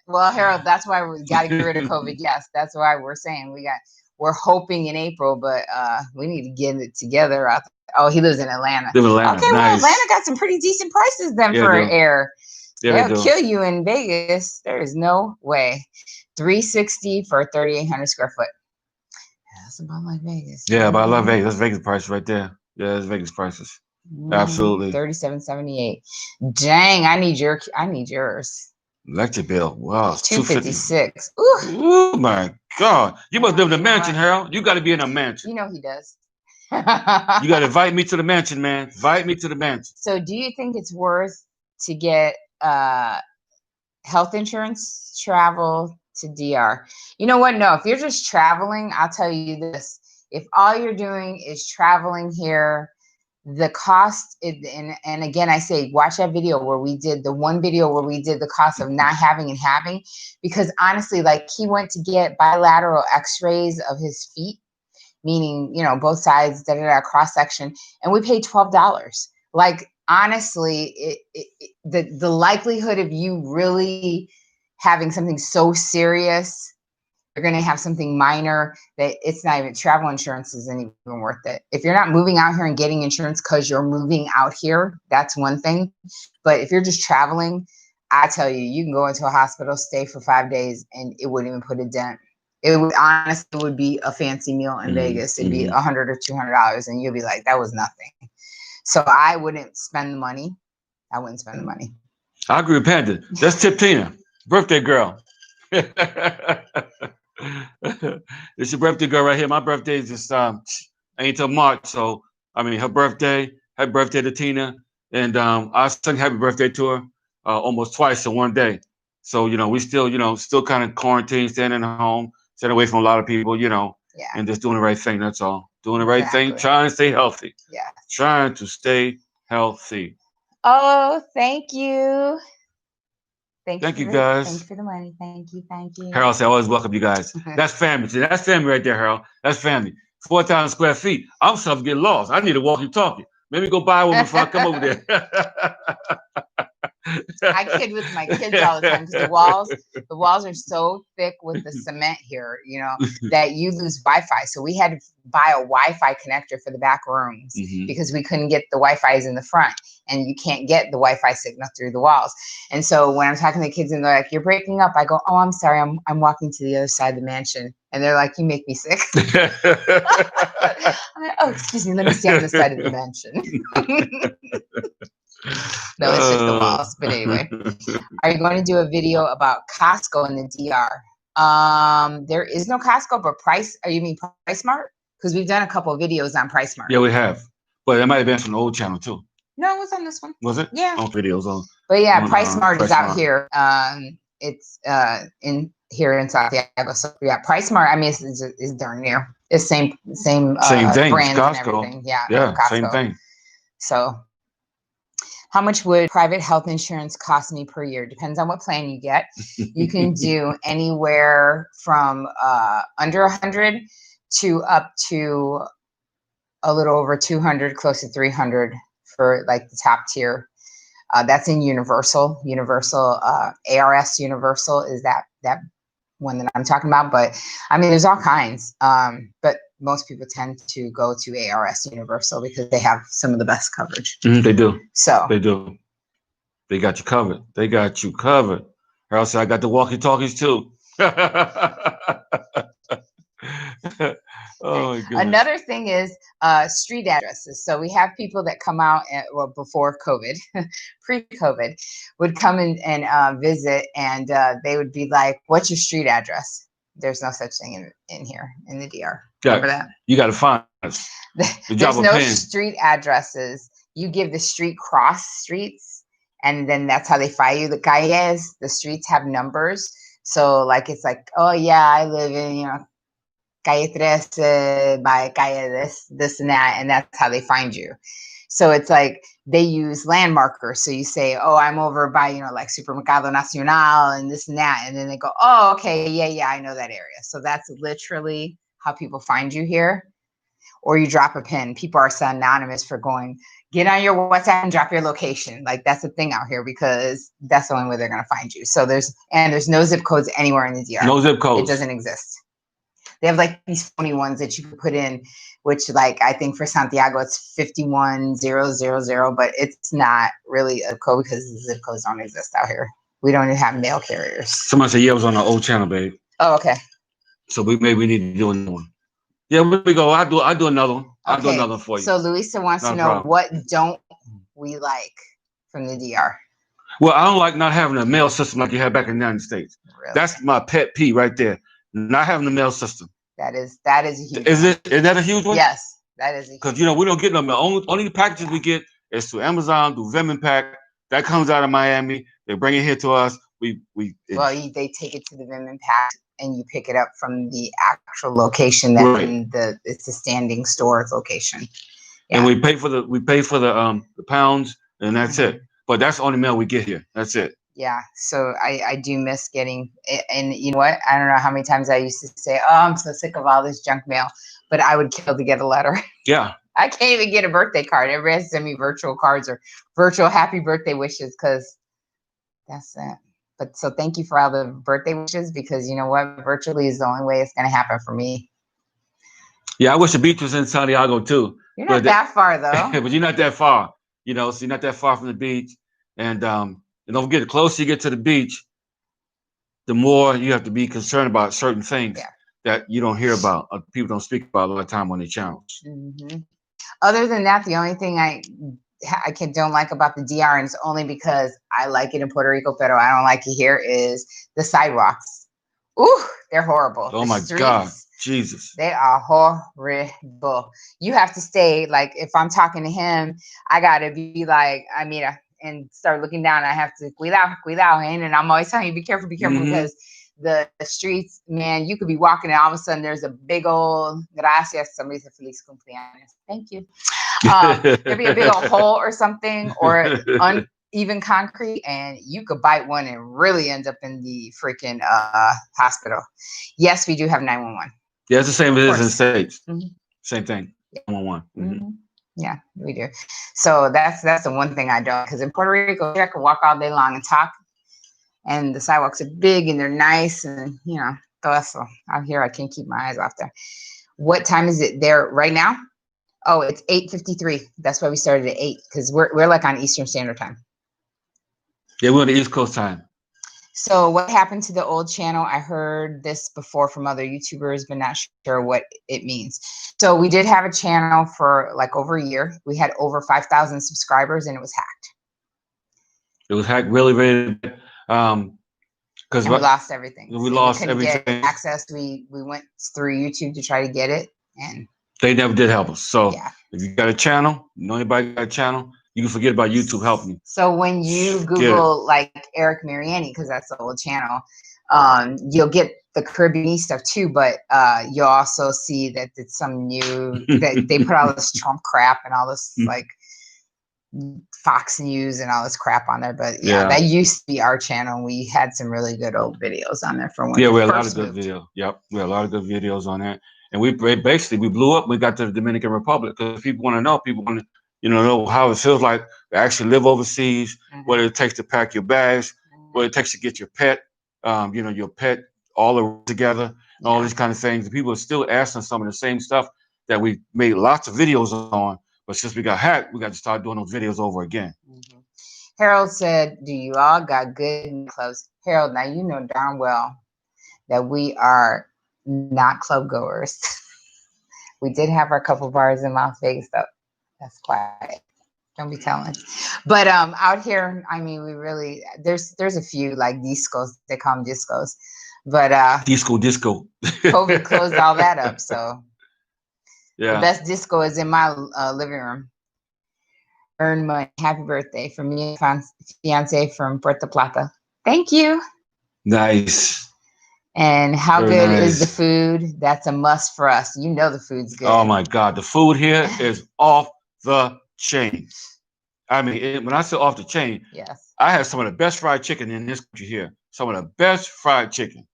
Well, Harold, that's why we got to get rid of COVID. Yes, that's why we're saying we're hoping in April, but we need to get it together. Oh, he lives in Atlanta. Okay, nice. well, Atlanta got some pretty decent prices then for air. Yeah, they'll kill you in Vegas. There is no way. $360 for 3,800 square foot. That's about like Vegas. Yeah, but I love Vegas. That's Vegas price right there. Yeah, that's Vegas prices. Absolutely. $37.78. Dang, I need yours. Electric bill. Wow. $256. Oh my God. You must live in a mansion, Harold. You got to be in a mansion. You know he does. You got to invite me to the mansion, man. Invite me to the mansion. So do you think it's worth to get health insurance, travel to DR? You know what? No, if you're just traveling, I'll tell you this. If all you're doing is traveling here, the cost, and again, I say, watch that video where we did the cost of not having and having, because honestly, like he went to get bilateral x-rays of his feet, meaning, both sides, cross section, and we paid $12. Like, honestly, the likelihood of you really having something so serious, you're going to have something minor that it's not even, travel insurance isn't even worth it. If you're not moving out here and getting insurance because you're moving out here, that's one thing. But if you're just traveling, I tell you, you can go into a hospital, stay for 5 days, and it wouldn't even put a dent. It would honestly be a fancy meal in Vegas. It'd be $100 or $200, and you'll be like, that was nothing. So I wouldn't spend the money. I agree with Panda. That's Tip Tina, birthday girl. It's your birthday girl right here. My birthday is just ain't till March, so I mean her birthday. Happy birthday to Tina, and I sung happy birthday to her almost twice in one day. So we still kind of quarantined, staying at home, staying away from a lot of people, and just doing the right thing. That's all. Doing the right thing, trying to stay healthy. Yeah. Trying to stay healthy. Oh, thank you. Thank you, guys. Thank you for the money. Thank you. Harold said, always welcome you guys. That's family. See, that's family right there, Harold. That's family. 4,000 square feet. I'm starting to get lost. I need to walkie-talkie. Maybe go buy one before I come over there. I kid with my kids all the time because the walls are so thick with the cement here, that you lose Wi-Fi. So we had to buy a Wi-Fi connector for the back rooms because we couldn't get the Wi-Fi's in the front, and you can't get the Wi-Fi signal through the walls. And so when I'm talking to the kids and they're like, "You're breaking up," I go, "Oh, I'm sorry. I'm walking to the other side of the mansion." And they're like, "You make me sick." Oh, excuse me. Let me stay on this side of the mansion. No, it's just the walls. But anyway, are you going to do a video about Costco in the DR? There is no Costco, but you mean PriceSmart? Because we've done a couple of videos on PriceSmart. Yeah, we have. But it might have been from the old channel too. No, it was on this one. Was it? Yeah. On videos on. But yeah, PriceSmart is out here. It's in here in Santiago. So yeah, PriceSmart. I mean, it's darn near. It's same thing. Brands and everything. Yeah. Yeah. Same thing. So, how much would private health insurance cost me per year? Depends on what plan you get. You can do anywhere from under 100 to up to a little over 200, close to 300 for like the top tier. That's in Universal. ARS Universal is that one that I'm talking about. But I mean, there's all kinds. But most people tend to go to ARS Universal because they have some of the best coverage. They do. So they do. They got you covered. Or else I got the walkie-talkies too. Oh my goodness. Another thing is street addresses. So we have people that come out before COVID, pre-COVID, would come in and visit, and they would be like, "What's your street address?" There's no such thing in here in the DR. Remember that? You got to find us. There's no street addresses. You give the street cross streets, and then that's how they find you. The calles, the streets have numbers. So like it's like, oh yeah, I live in, you know, calle 13 by calle this and that, and that's how they find you. So it's like they use landmarkers. So you say, oh, I'm over by, you know, like Supermercado Nacional and this and that. And then they go, oh, okay, yeah, I know that area. So that's literally how people find you here. Or you drop a pin. People are synonymous for going, get on your WhatsApp and drop your location. Like that's the thing out here because that's the only way they're going to find you. So there's no zip codes anywhere in the DR. No zip codes. It doesn't exist. They have like these funny ones that you can put in, which like I think for Santiago it's 51000, but it's not really a code because the zip codes don't exist out here. We don't even have mail carriers. Somebody said, yeah, it was on the old channel, babe. Oh, okay. So we need to do another one. Yeah, we go. I'll do another one. I'll do another one for you. So Luisa wants to know what don't we like from the DR? Well, I don't like not having a mail system like you had back in the United States. Really? That's my pet peeve right there. Not having the mail system. That is a huge Is that a huge one? Yes, that is a huge one. Because, you know, we don't get no mail. Only the packages we get is through Amazon, through Venmo pack. That comes out of Miami. They bring it here to us. They take it to the Venmo pack and you pick it up from the actual location that's it's a standing store location. Yeah. And we pay for the pounds and that's it. But that's the only mail we get here. That's it. Yeah, so I do miss getting, and you know what? I don't know how many times I used to say, oh, I'm so sick of all this junk mail, but I would kill to get a letter. Yeah. I can't even get a birthday card. Everybody has to send me virtual cards or virtual happy birthday wishes because that's it. But so thank you for all the birthday wishes because you know what? Virtually is the only way it's going to happen for me. Yeah, I wish the beach was in Santiago too. You're not that far though. But you're not that far, you know, so you're not that far from the beach. And don't forget, the closer you get to the beach, the more you have to be concerned about certain things that you don't hear about, people don't speak about all the time on their channels. Mm-hmm. Other than that, the only thing I don't like about the DR, and it's only because I like it in Puerto Rico, but I don't like it here, is the sidewalks. Ooh, they're horrible. Oh my God, Jesus. They are horrible. You have to stay, like, if I'm talking to him, I got to be like, and start looking down. I have to cuidado, and I'm always telling you, be careful, because the streets, man, you could be walking and all of a sudden there's a big old gracias. Somebody said feliz cumpleaños. Thank you. There'd be a big old hole or something or uneven concrete, and you could bite one and really end up in the freaking hospital. Yes, we do have 911. Yeah, it's the same as it is in the States. Mm-hmm. Same thing. 911. Mm-hmm. Yeah, we do. So that's the one thing I don't, because in Puerto Rico, I can walk all day long and talk, and the sidewalks are big and they're nice, and you know, todo eso. Out here, I can't keep my eyes off there. What time is it there right now? Oh, it's 8:53. That's why we started at 8, because we're like on Eastern Standard Time. Yeah, we're on the East Coast time. So what happened to the old channel? I heard this before from other YouTubers, but not sure what it means. So we did have a channel for like over a year. We had over 5,000 subscribers, and it was hacked. It was hacked really, really bad. Because we lost everything. We lost everything. Get access. We went through YouTube to try to get it, and they never did help us. So if you got a channel, you know anybody got a channel, you can forget about YouTube helping you. So when you Google like Eric Mariani, because that's the old channel, you'll get the Caribbean stuff too, but you'll also see that it's some new, that they put all this Trump crap and all this like Fox News and all this crap on there. But that used to be our channel. We had some really good old videos on there for when we had a lot of good videos. Yep, we had a lot of good videos on there. And we blew up. We got to the Dominican Republic because people want to know. People want to, know how it feels like to actually live overseas. What it takes to pack your bags. What it takes to get your pet. Your pet all together. And all these kind of things. And people are still asking some of the same stuff that we made lots of videos on. But since we got hacked, we got to start doing those videos over again. Harold said, "Do you all got good clubs?" Harold, now you know darn well that we are not club goers. We did have our couple bars in Las Vegas, though. That's quiet. Don't be telling. But out here, we really there's a few like discos. They call them discos, but disco. COVID closed all that up. So The Yeah. best disco is in my living room. Earn money. Happy birthday from me and fiance from Puerto Plata. Thank you. Nice. And how Very good is the nice. food? That's a must for us. You know the food's good. Oh my God, the food here is off the chain. I mean, when I say off the chain, Yes. I have some of the best fried chicken in this country here. Some of the best fried chicken.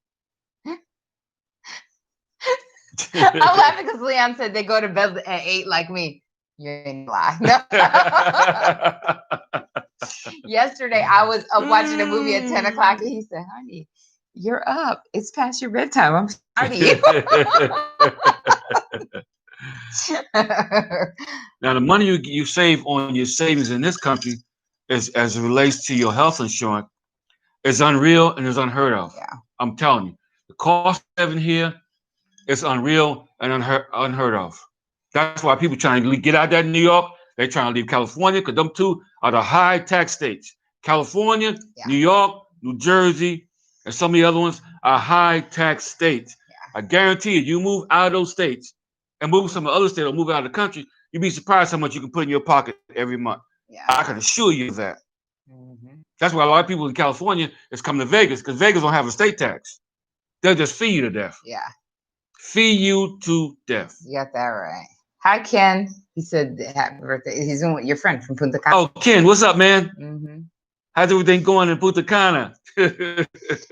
I'm laughing because Leon said they go to bed at 8 like me. You ain't lie. No. Yesterday, I was up watching a movie at 10 o'clock, and he said, honey, you're up. It's past your bedtime. I'm sorry. Now, the money you save on your savings in this country is, as it relates to your health insurance, is unreal and is unheard of. Yeah. I'm telling you, the cost of living here is unreal and unheard of. That's why people trying to get out there in New York. They're trying to leave California because them two are the high tax states. California, Yeah. New York, New Jersey, and some of the other ones are high tax states. Yeah. I guarantee you move out of those states and move to some other state or move out of the country, you'd be surprised how much you can put in your pocket every month. Yeah. I can assure you of that. Mm-hmm. That's why a lot of people in California is coming to Vegas because Vegas don't have a state tax. They'll just feed you to death. Yeah. Feed you to death. You got that right. Hi, Ken. He said happy birthday. He's your friend from Punta Cana. Oh, Ken, what's up, man? Mm-hmm. How's everything going in Punta Cana?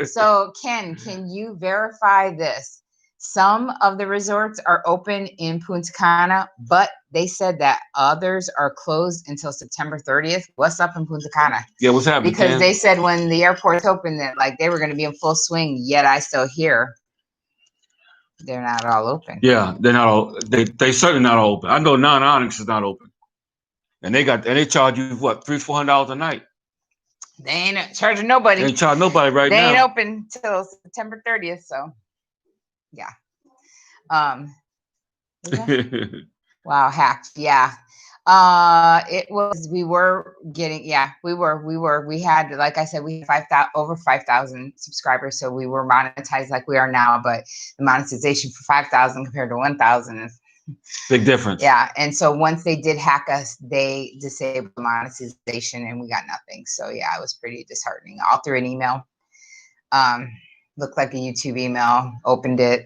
So, Ken, can you verify this? Some of the resorts are open in Punta Cana, but they said that others are closed until September 30th. What's up in Punta Cana? Yeah, what's happening, Because Ken? they said when the airport's open that like they were going to be in full swing, yet I still hear they're not all open. Yeah, they're not all. They certainly not all open. I know non-Onyx is not open, and they charge you what $300-400 a night. They ain't charging nobody. They ain't charging nobody right they now. They ain't open till September 30th. So, yeah. Wow, hacked. Yeah. It was, we had, like I said, we had over 5,000 subscribers. So we were monetized like we are now, but the monetization for 5,000 compared to 1,000 is big difference. Yeah. And so once they did hack us, they disabled monetization and we got nothing. So yeah, it was pretty disheartening. All through an email. Looked like a YouTube email, opened it,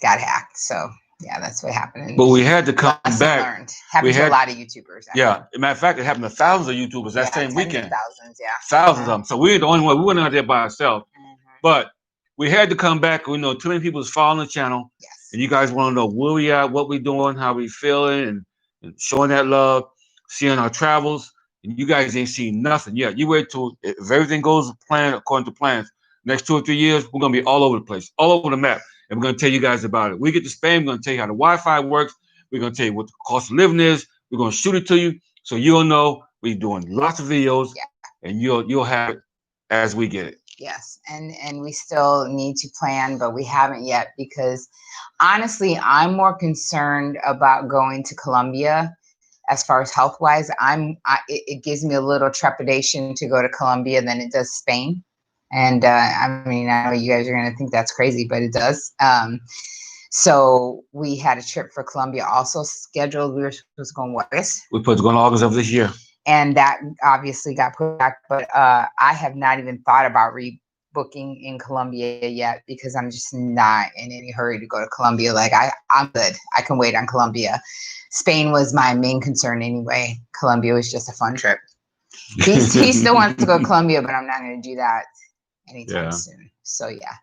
got hacked. So yeah, that's what happened. But we had to come back. Learned. Happened to a lot of YouTubers. Yeah, as a matter of fact, it happened to thousands of YouTubers that same weekend. Thousands, yeah. Thousands of them. So we ain't the only one. We weren't out there by ourselves. Mm-hmm. But we had to come back. We know too many people is following the channel. Yes. And you guys want to know where we at, what we doing, how we feeling, and showing that love, seeing our travels. And you guys ain't seen nothing yet. You wait till if everything goes planned according to plans. Next 2 or 3 years, we're gonna be all over the place, all over the map. And we're going to tell you guys about it. We get to Spain. We're going to tell you how the Wi-Fi works. We're going to tell you what the cost of living is. We're going to shoot it to you so you'll know. We're doing lots of videos, and you'll have it as we get it. Yes, and we still need to plan, but we haven't yet because honestly, I'm more concerned about going to Colombia as far as health-wise. It gives me a little trepidation to go to Colombia than it does Spain. And I mean, I know you guys are going to think that's crazy, but it does. So we had a trip for Colombia also scheduled. We were supposed to go in August. We're supposed to go in August of this year. And that obviously got put back. But I have not even thought about rebooking in Colombia yet because I'm just not in any hurry to go to Colombia. Like I'm good. I can wait on Colombia. Spain was my main concern anyway. Colombia was just a fun trip. He still wants to go to Colombia, but I'm not going to do that anytime soon. So yeah,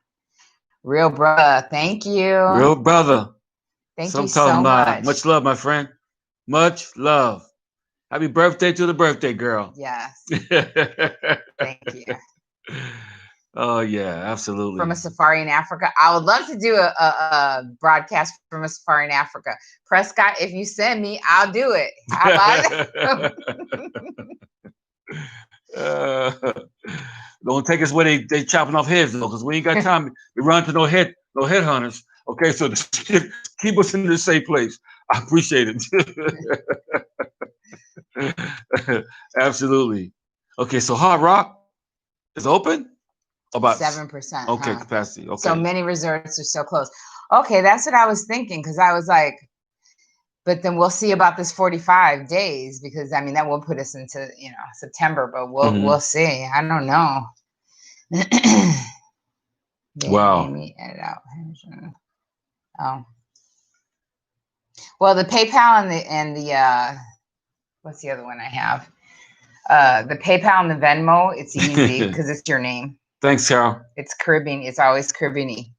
real brother, thank you. Real brother. Thank you so much. Much love, my friend. Much love. Happy birthday to the birthday girl. Yes. Thank you. Oh yeah, absolutely. From a safari in Africa. I would love to do a broadcast from a safari in Africa. Prescott, if you send me, I'll do it. How about it? Don't take us where they chopping off heads though, because we ain't got time. We run to no headhunters. Okay, so keep us in the safe place. I appreciate it. Absolutely. Okay, so Hard Rock is open. About 7%. Okay, capacity. Okay. So many resorts are so close. Okay, that's what I was thinking because I was like, But then we'll see about this 45 days, because I mean that will put us into, you know, September, but we'll see. I don't know. They made Wow. me edit out. Oh. Well, the PayPal and the what's the other one I have? The PayPal and the Venmo, it's easy because it's your name. Thanks, Carol. It's Caribbean. It's always Caribbean-y.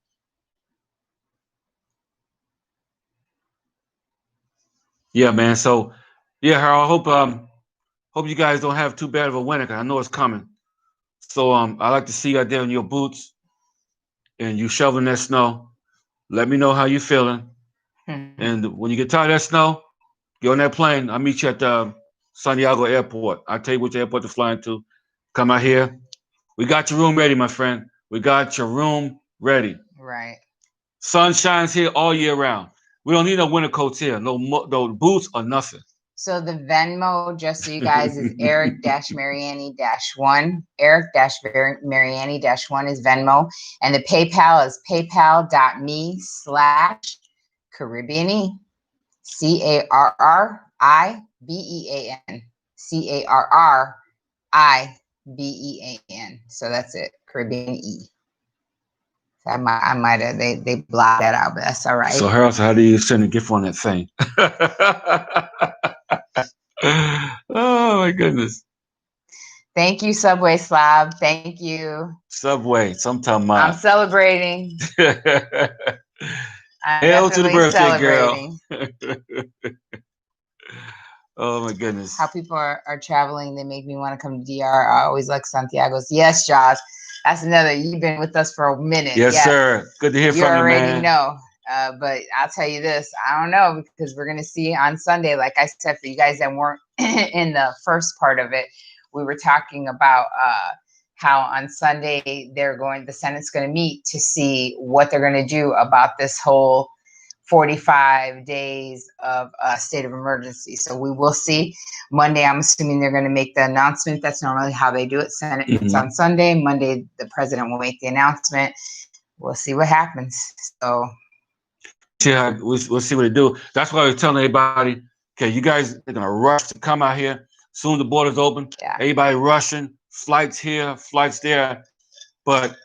Yeah, man. So, yeah, Harold, I hope you guys don't have too bad of a winter, 'cause I know it's coming. So, I like to see you out there in your boots and you shoveling that snow. Let me know how you feeling. And when you get tired of that snow, get on that plane. I'll meet you at Santiago Airport. I'll tell you which airport to fly into. Come out here. We got your room ready, my friend. We got your room ready. Right. Sun shines here all year round. We don't need no winter coats here. No boots or nothing. So the Venmo, just so you guys, is Eric-Mariani-1. Eric-Mariani-1 is Venmo. And the PayPal is paypal.me/Caribbean-y. Carribean. Carribean. So that's it. Caribbean-y. I might have, they blocked that out, but that's all right. So Harold, how do you send a gift on that thing? Oh my goodness. Thank you, Subway Slob. Thank you. Subway, sometime I'm celebrating. I'm Hail to the birthday celebrating. girl. Oh my goodness. How people are traveling, they make me want to come to DR. I always like Santiago's. Yes, Josh. That's another. You've been with us for a minute. Yes, sir. Good to hear from you, man. You already know. But I'll tell you this, I don't know, because we're going to see on Sunday, like I said, for you guys that weren't in the first part of it, we were talking about how on Sunday the Senate's going to meet to see what they're going to do about this whole 45 days of state of emergency. So we will see. Monday, I'm assuming they're going to make the announcement. That's normally how they do it. Senate meets on Sunday. Monday, the president will make the announcement. We'll see what happens. So yeah, we'll see what they do. That's why I was telling everybody, okay, you guys are going to rush to come out here. Soon the borders open. Yeah. Everybody rushing. Flights here, flights there. But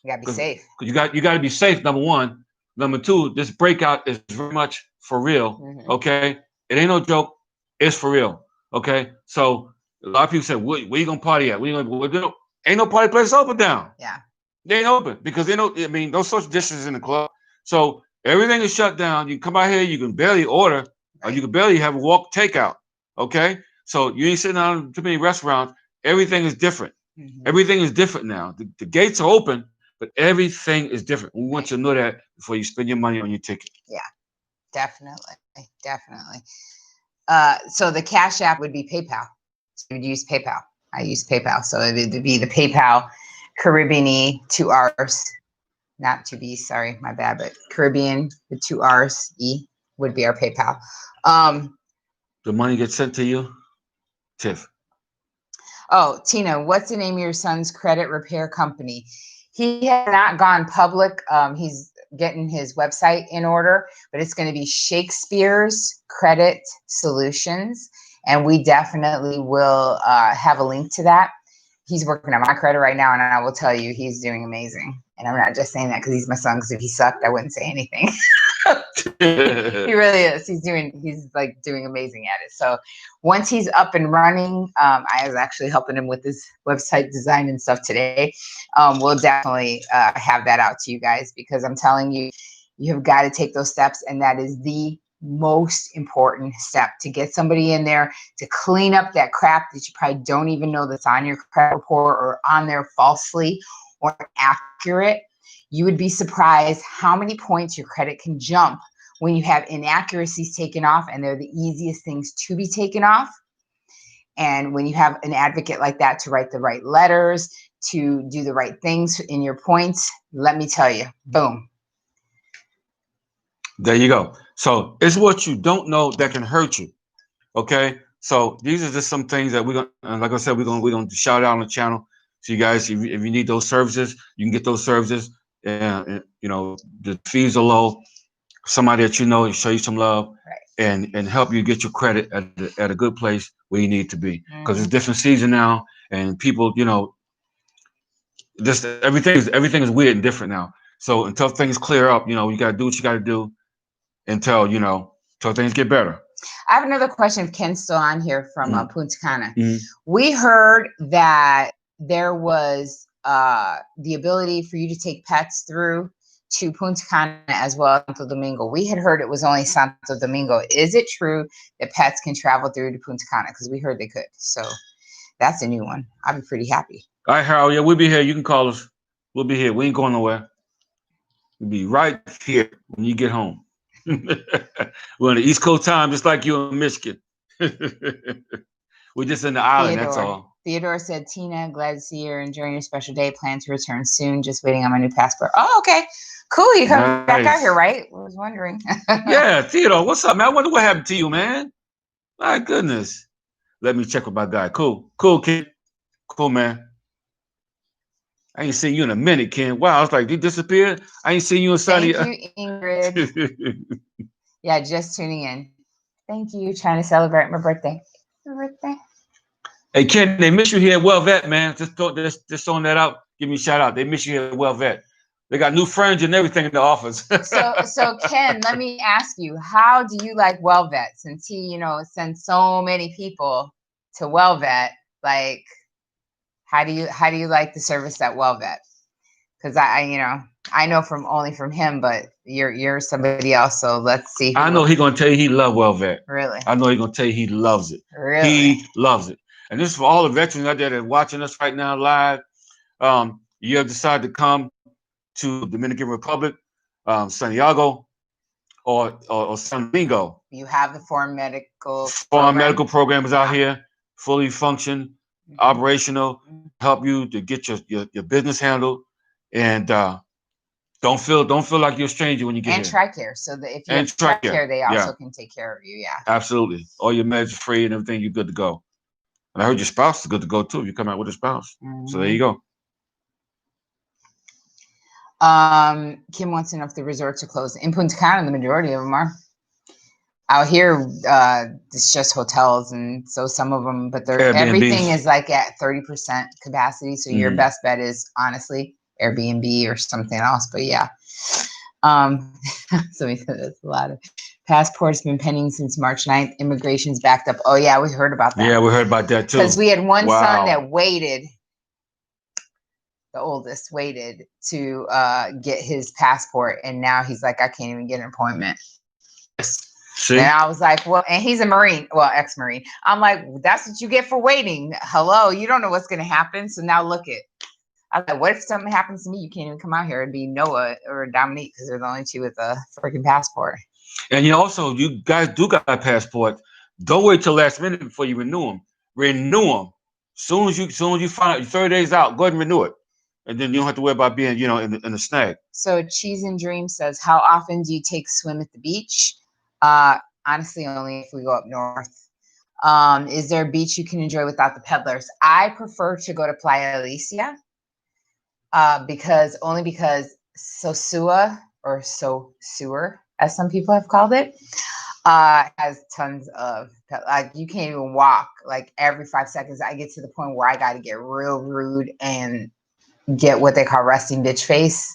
you got to be safe. You got to be safe, number one. Number two, this breakout is very much for real, okay? It ain't no joke. It's for real, okay? So a lot of people say, where you going to party at? Ain't no party place open down. Yeah. They ain't open because no social distance in the club. So everything is shut down. You come out here, you can barely order, or you can barely have a walk takeout, okay? So you ain't sitting down in too many restaurants. Everything is different. Everything is different now. The gates are open, but everything is different. We want you to know that before you spend your money on your ticket. Yeah, definitely. So the Cash App would be PayPal. So you would use PayPal. I use PayPal. So it would be the PayPal Caribbean 2 R's, not 2 B's, sorry, my bad, but Caribbean, the 2 R's, E would be our PayPal. The money gets sent to you, Tiff. Oh, Tina, what's the name of your son's credit repair company? He has not gone public. He's getting his website in order, but it's going to be Shakespeare's Credit Solutions. And we definitely will have a link to that. He's working on my credit right now, and I will tell you, he's doing amazing. And I'm not just saying that because he's my son, because if he sucked, I wouldn't say anything. He really is. He's like doing amazing at it. So once he's up and running, I was actually helping him with his website design and stuff today. We'll definitely have that out to you guys, because I'm telling you, you have got to take those steps. And that is the most important step, to get somebody in there to clean up that crap that you probably don't even know that's on your credit report or on there falsely or accurate. You would be surprised how many points your credit can jump when you have inaccuracies taken off, and they're the easiest things to be taken off. And when you have an advocate like that to write the right letters, to do the right things in your points, let me tell you, boom. There you go. So it's what you don't know that can hurt you. Okay. So these are just some things that we're gonna, like I said, we're gonna shout out on the channel. So you guys, if you need those services, you can get those services. And you know, the fees are low. somebody that you know, show you some love, Right. and help you get your credit at a good place where you need to be. Because it's Mhm. different season now, and people, just everything is weird and different now. So until things clear up, you got to do what you got to do until things get better. I have another question. If Ken's still on here from Punta Cana. Mhm. We heard that there was the ability for you to take pets through to Punta Cana as well as Santo Domingo. We had heard it was only Santo Domingo. Is it true that pets can travel through to Punta Cana? Because we heard they could. So that's a new one. I'd be pretty happy. All right, Harold. Yeah, we'll be here. You can call us. We'll be here. We ain't going nowhere. We'll be right here when you get home. We're on the East Coast time, just like you in Michigan. We're just in the island, that's all. Theodore said, Tina, glad to see you're enjoying your special day. Plan to return soon. Just waiting on my new passport. Oh, okay. Cool. You come back out here, right? I was wondering. Yeah, Theodore, what's up, man? I wonder what happened to you, man. My goodness. Let me check with my guy. Cool, kid. Cool, man. I ain't seen you in a minute, Ken. Wow, I was like, you disappeared? I ain't seen you in Sunny. Thank you, Ingrid. Yeah, just tuning in. Thank you. Trying to celebrate my birthday. Hey, Ken, they miss you here at Well Vet, man. Just throwing that out. Give me a shout out. They miss you here at Well Vet. They got new furniture and everything in the office. So Ken, let me ask you, how do you like Well Vet? Since he, sends so many people to Well Vet, like, how do you like the service at Well Vet? Because I know from him, but you're somebody else. So let's see. I know he's gonna tell you he loves Well Vet. Really? I know he's gonna tell you he loves it. Really? He loves it. And this is for all the veterans out there that are watching us right now live. You have decided to come to Dominican Republic, Santiago, or San Domingo. You have the foreign medical program is out here, fully functioned, operational, help you to get your business handled, and don't feel like you're a stranger when you get here. And TRICARE, so that if you have TRICARE, they also can take care of you. Yeah, absolutely. All your meds are free and everything. You're good to go. And I heard your spouse is good to go too. If you come out with a spouse, so there you go. Kim wants to know if the resorts are closed. In Punta Cana, the majority of them are. Out here, it's just hotels, and so some of them, but everything is like at 30% capacity. So your best bet is honestly Airbnb or something else. But yeah, so we said that's a lot of passports been pending since March 9th. Immigration's backed up. Oh yeah, we heard about that. Yeah, we heard about that too. Because we had one son that waited. The oldest waited to get his passport, and now he's like, I can't even get an appointment. See? And I was like, well, and he's a Marine, well, ex-Marine. I'm like, that's what you get for waiting. Hello, you don't know what's going to happen. So now look it. I was like, what if something happens to me? You can't even come out here. It'd be Noah or Dominique because they're the only two with a freaking passport. And also, you guys do got a passport. Don't wait till last minute before you renew them. Renew them. Soon as you find out you're 30 days out, go ahead and renew it. And then you don't have to worry about being, in a snag. So Cheese and Dream says, how often do you take swim at the beach? Honestly, only if we go up north. Is there a beach you can enjoy without the peddlers? I prefer to go to Playa Alicia because Sosua, or Sewer, as some people have called it, has tons of, like, you can't even walk. Like every 5 seconds, I get to the point where I got to get real rude and get what they call resting bitch face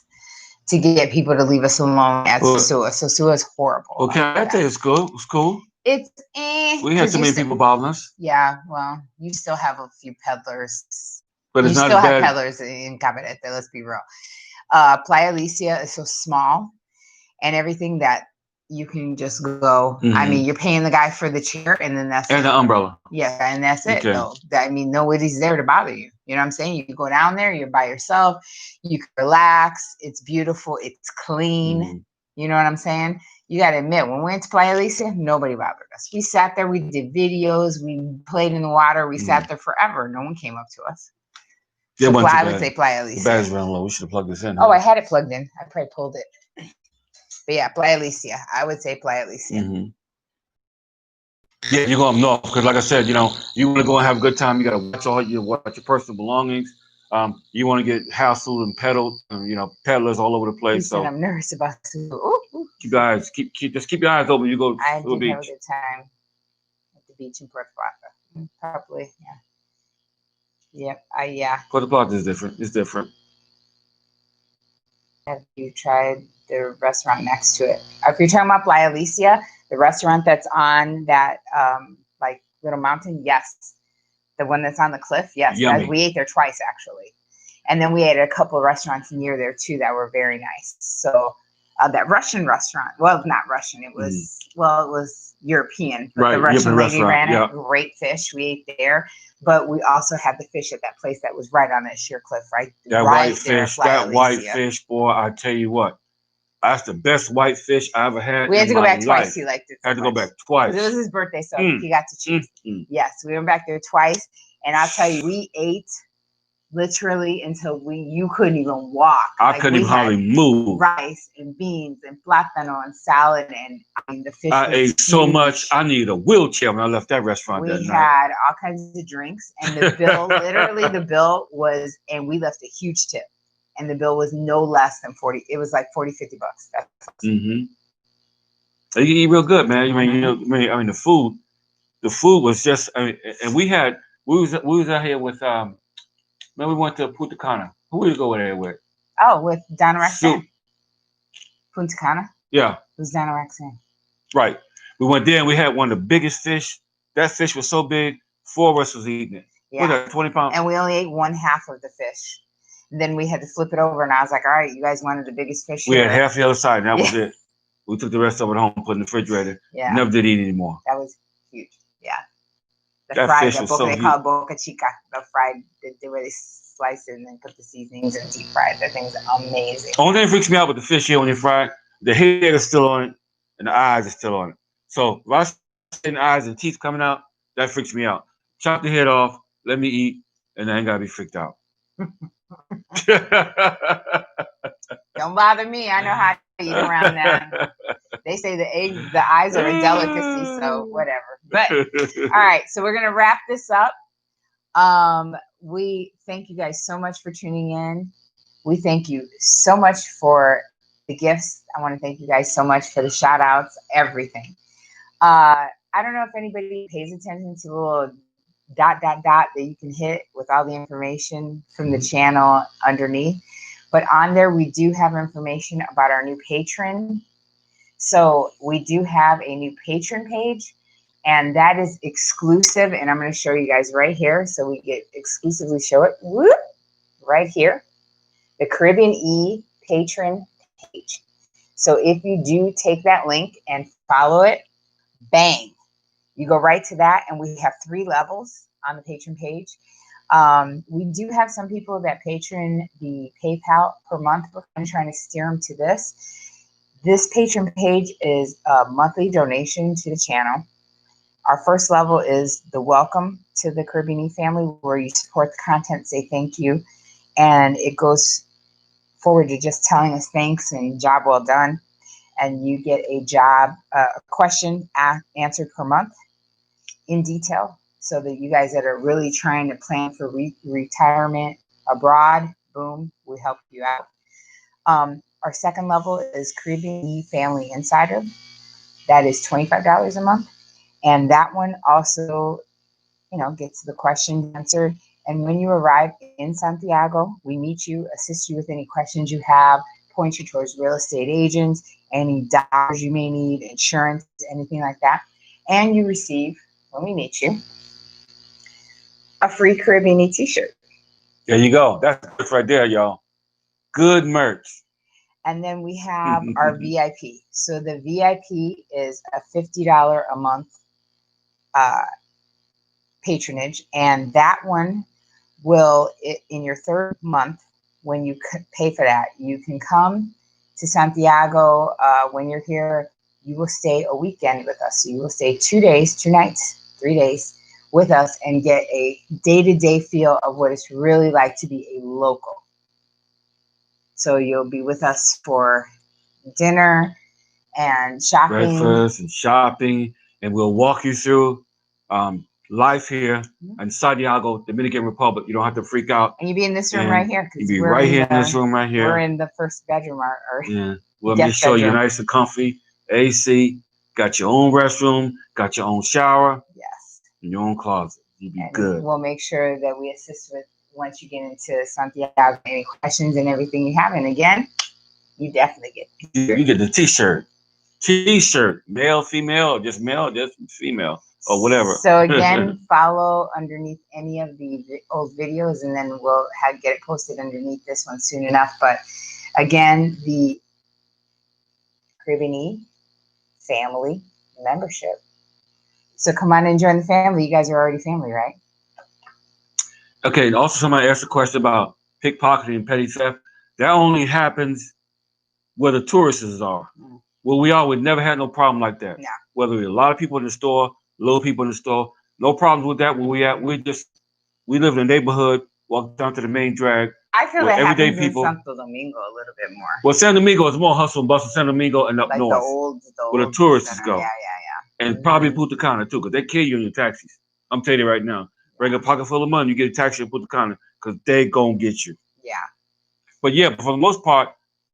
to get people to leave us alone at Sosua. Sosua is horrible. Okay, I tell you, it's cool. It's cool. We had too many people bothering us. Yeah, well, you still have a few peddlers. But it's you not still as have bad. peddlers in Cabarete, let's be real. Playa Alicia is so small, and everything that you can just go. I mean, you're paying the guy for the chair, and then that's and the umbrella. Yeah, and that's it. Though. I mean, nobody's there to bother you. You know what I'm saying? You can go down there, you're by yourself, you can relax. It's beautiful, it's clean. You know what I'm saying? You got to admit, when we went to Playa Alicia, nobody bothered us. We sat there, we did videos, we played in the water, we sat there forever. No one came up to us. So I would say Playa Alicia. The battery's running low. We should have plugged this in. Oh, I had it plugged in. I probably pulled it. But yeah, Playa Alicia. I would say Playa Alicia. Yeah, you're going up north because, like I said, you want to go and have a good time. You got to watch your personal belongings. You want to get hassled and peddled, you know, peddlers all over the He place. said, So I'm nervous about this. Ooh, ooh. you guys just keep your eyes open. You go I to the did have a beach. good time at the beach in Puerto Plata. Probably, yeah. Yep, yeah. Puerto Plata is different. It's different. Have you tried the restaurant next to it? If you're talking about Playa Alicia, the restaurant that's on that like little mountain, yes. The one that's on the cliff, yes. Yummy. We ate there twice actually. And then we ate at a couple of restaurants near there too that were very nice. So that Russian restaurant, well, not Russian, it was it was European, but the Russian lady ran it. Great fish. We ate there. But we also had the fish at that place that was right on that sheer cliff, right? That right white fish, white fish, boy, I tell you what, that's the best white fish I ever had. We had to go back twice. Life. He liked it. Had to go back twice. It was his birthday, so he got to choose. Yes, we went back there twice, and I'll tell you, we ate literally until you couldn't even walk. I couldn't even hardly move. Rice and beans and plátano and salad, and I mean the fish. I ate so much. I needed a wheelchair when I left that restaurant that night. We had all kinds of drinks, and the bill, literally the bill was, and we left a huge tip, and the bill was no less than 40. It was like 40, 50 bucks. You eat real good, man. I mean, you know, I mean, the food was just. I mean, and we was out here with man, we went to Punta Cana. Who did we go there with? Oh, with Donna Roxanne. Punta Cana? Yeah. Who's Donna Roxanne? Right. We went there and we had one of the biggest fish. That fish was so big, 4 of us was eating it. Yeah. What was that, 20 pounds? And we only ate 1/2 of the fish. And then we had to flip it over, and I was like, all right, you guys wanted the biggest fish. We had half the other side, and that was it. We took the rest of it home, put it in the refrigerator. Yeah. Never did eat anymore. That was huge. Yeah. The fried, the boca, they call it boca chica. The fried, where they slice it and then put the seasonings and deep fried. That thing's amazing. Only thing that freaks me out with the fish here when you fry it, the head is still on it and the eyes are still on it. So when I see the eyes and teeth coming out, that freaks me out. Chop the head off, let me eat, and I ain't gotta be freaked out. Don't bother me. I know how to eat around that. They say the eyes are a delicacy, so whatever. But all right, so we're gonna wrap this up. We thank you guys so much for tuning in. We thank you so much for the gifts. I want to thank you guys so much for the shout outs, everything. I don't know if anybody pays attention to the little dot that you can hit with all the information from the channel underneath. But on there, we do have information about our new patron. So we do have a new patron page, and that is exclusive. And I'm going to show you guys right here. So we get exclusively show it right here, the Caribbean E patron page. So if you do take that link and follow it, bang, you go right to that. And we have 3 levels on the patron page. We do have some people that patron the PayPal per month. We're kind of trying to steer them to this. This patron page is a monthly donation to the channel. Our first level is the welcome to the Caribbean E family, where you support the content, say thank you. And it goes forward to just telling us thanks and job well done. And you get a question answered per month in detail, so that you guys that are really trying to plan for retirement abroad, boom, we help you out. Our second level is Caribbean E Family Insider. That is $25 a month. And that one also, gets the question answered. And when you arrive in Santiago, we meet you, assist you with any questions you have, point you towards real estate agents, any dollars you may need, insurance, anything like that. And you receive, when we meet you, a free Caribbean E t-shirt. There you go. That's right there, y'all. Good merch. And then we have our VIP. So the VIP is a $50 a month patronage. And that one will, in your 3rd month, when you pay for that, you can come to Santiago. When you're here, you will stay a weekend with us. So you will stay 2 days, 2 nights, 3 days with us and get a day-to-day feel of what it's really like to be a local. So you'll be with us for dinner and shopping. Breakfast and shopping, and we'll walk you through life here in Santiago, Dominican Republic. You don't have to freak out. And you be in this room And right here. you be right here in this room right here. We're in the first bedroom, or yeah. We'll make guest sure you're bedroom. nice and comfy. AC. Got your own restroom. Got your own shower. Yes. And your own closet. You be And good. we'll make sure that we assist with once you get into Santiago, any questions and everything you have. And again, you definitely get you get the T-shirt. T-shirt, male, female, or just male, just female, or whatever. So again, follow underneath any of the old videos, and then we'll get it posted underneath this one soon enough. But again, the Caribbean family membership. So come on and join the family. You guys are already family, right? Okay. And also, somebody asked a question about pickpocketing and petty theft. That only happens where the tourists are. Where we are, we've never had no problem like that. No. Whether we're a lot of people in the store, little people in the store, no problems with that. Where we at, we live in a neighborhood, walk down to the main drag. I feel that everyday happens people, in Santo Domingo a little bit more. Well, Santo Domingo is more hustle and bustle. Santo Domingo and up like north, the where the tourists go. Yeah. And probably Punta Cana too, because they kill you in your taxis. I'm telling you right now. Bring a pocket full of money, you get a taxi in Punta Cana, because they gonna get you. Yeah. But yeah, for the most part,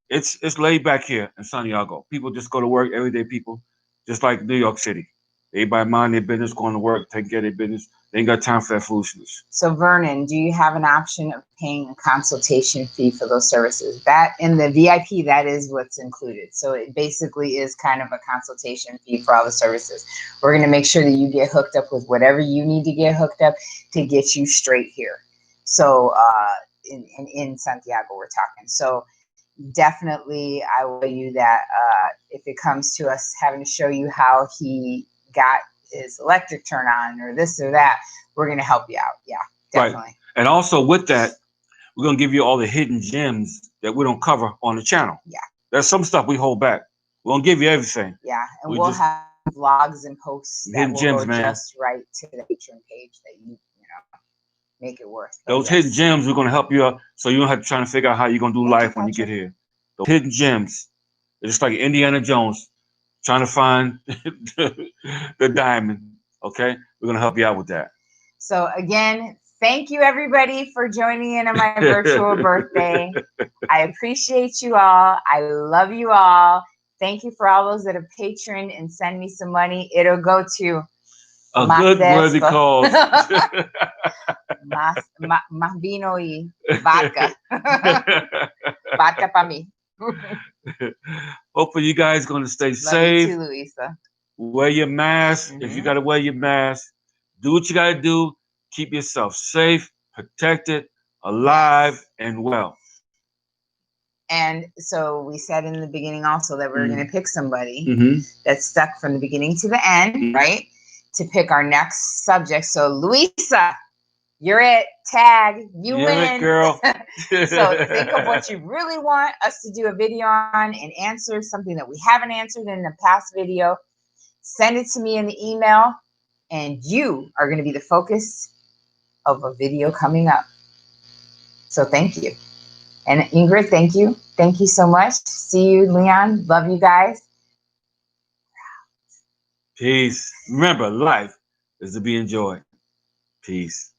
it's laid back here in Santiago. People just go to work, everyday people, just like New York City. Everybody mind their business, going to work, taking care of their business. They ain't got time for that foolishness. So Vernon, do you have an option of paying a consultation fee for those services? That in the VIP, that is what's included. So it basically is kind of a consultation fee for all the services. We're going to make sure that you get hooked up with whatever you need to get hooked up to get you straight here. So in Santiago, we're talking. So definitely, I will tell you that if it comes to us having to show you how he got his electric turn on or this or that, we're going to help you out. Yeah, definitely. Right. And also with that, we're going to give you all the hidden gems that we don't cover on the channel. Yeah. There's some stuff we hold back. We won't give you everything. Yeah. And we'll have vlogs and posts that will gems, go man. just right to the Patreon page that you know, make it worth. Those hidden gems, we're going to help you out so you don't have to try to figure out how you're going to do life when you get here. Those hidden gems. They're just like Indiana Jones trying to find the diamond. Okay? We're going to help you out with that. So again, thank you everybody for joining in on my virtual birthday. I appreciate you all. I love you all. Thank you for all those that have patroned and send me some money. It'll go to a good worthy cause. Más vino y vodka. Vodka para mí. Hopefully you guys going to stay Love safe. you too, Luisa. Wear your mask. If you got to wear your mask, do what you got to do. Keep yourself safe, protected, alive, and well. And so we said in the beginning also that we're going to pick somebody that's stuck from the beginning to the end, right? To pick our next subject. So Luisa, you're it. Tag. You win. It, girl. So think of what you really want us to do a video on and answer something that we haven't answered in the past video. Send it to me in the email, and you are going to be the focus of a video coming up. So thank you. And Ingrid, thank you. Thank you so much. See you, Leon. Love you guys. Peace. Remember, life is to be enjoyed. Peace.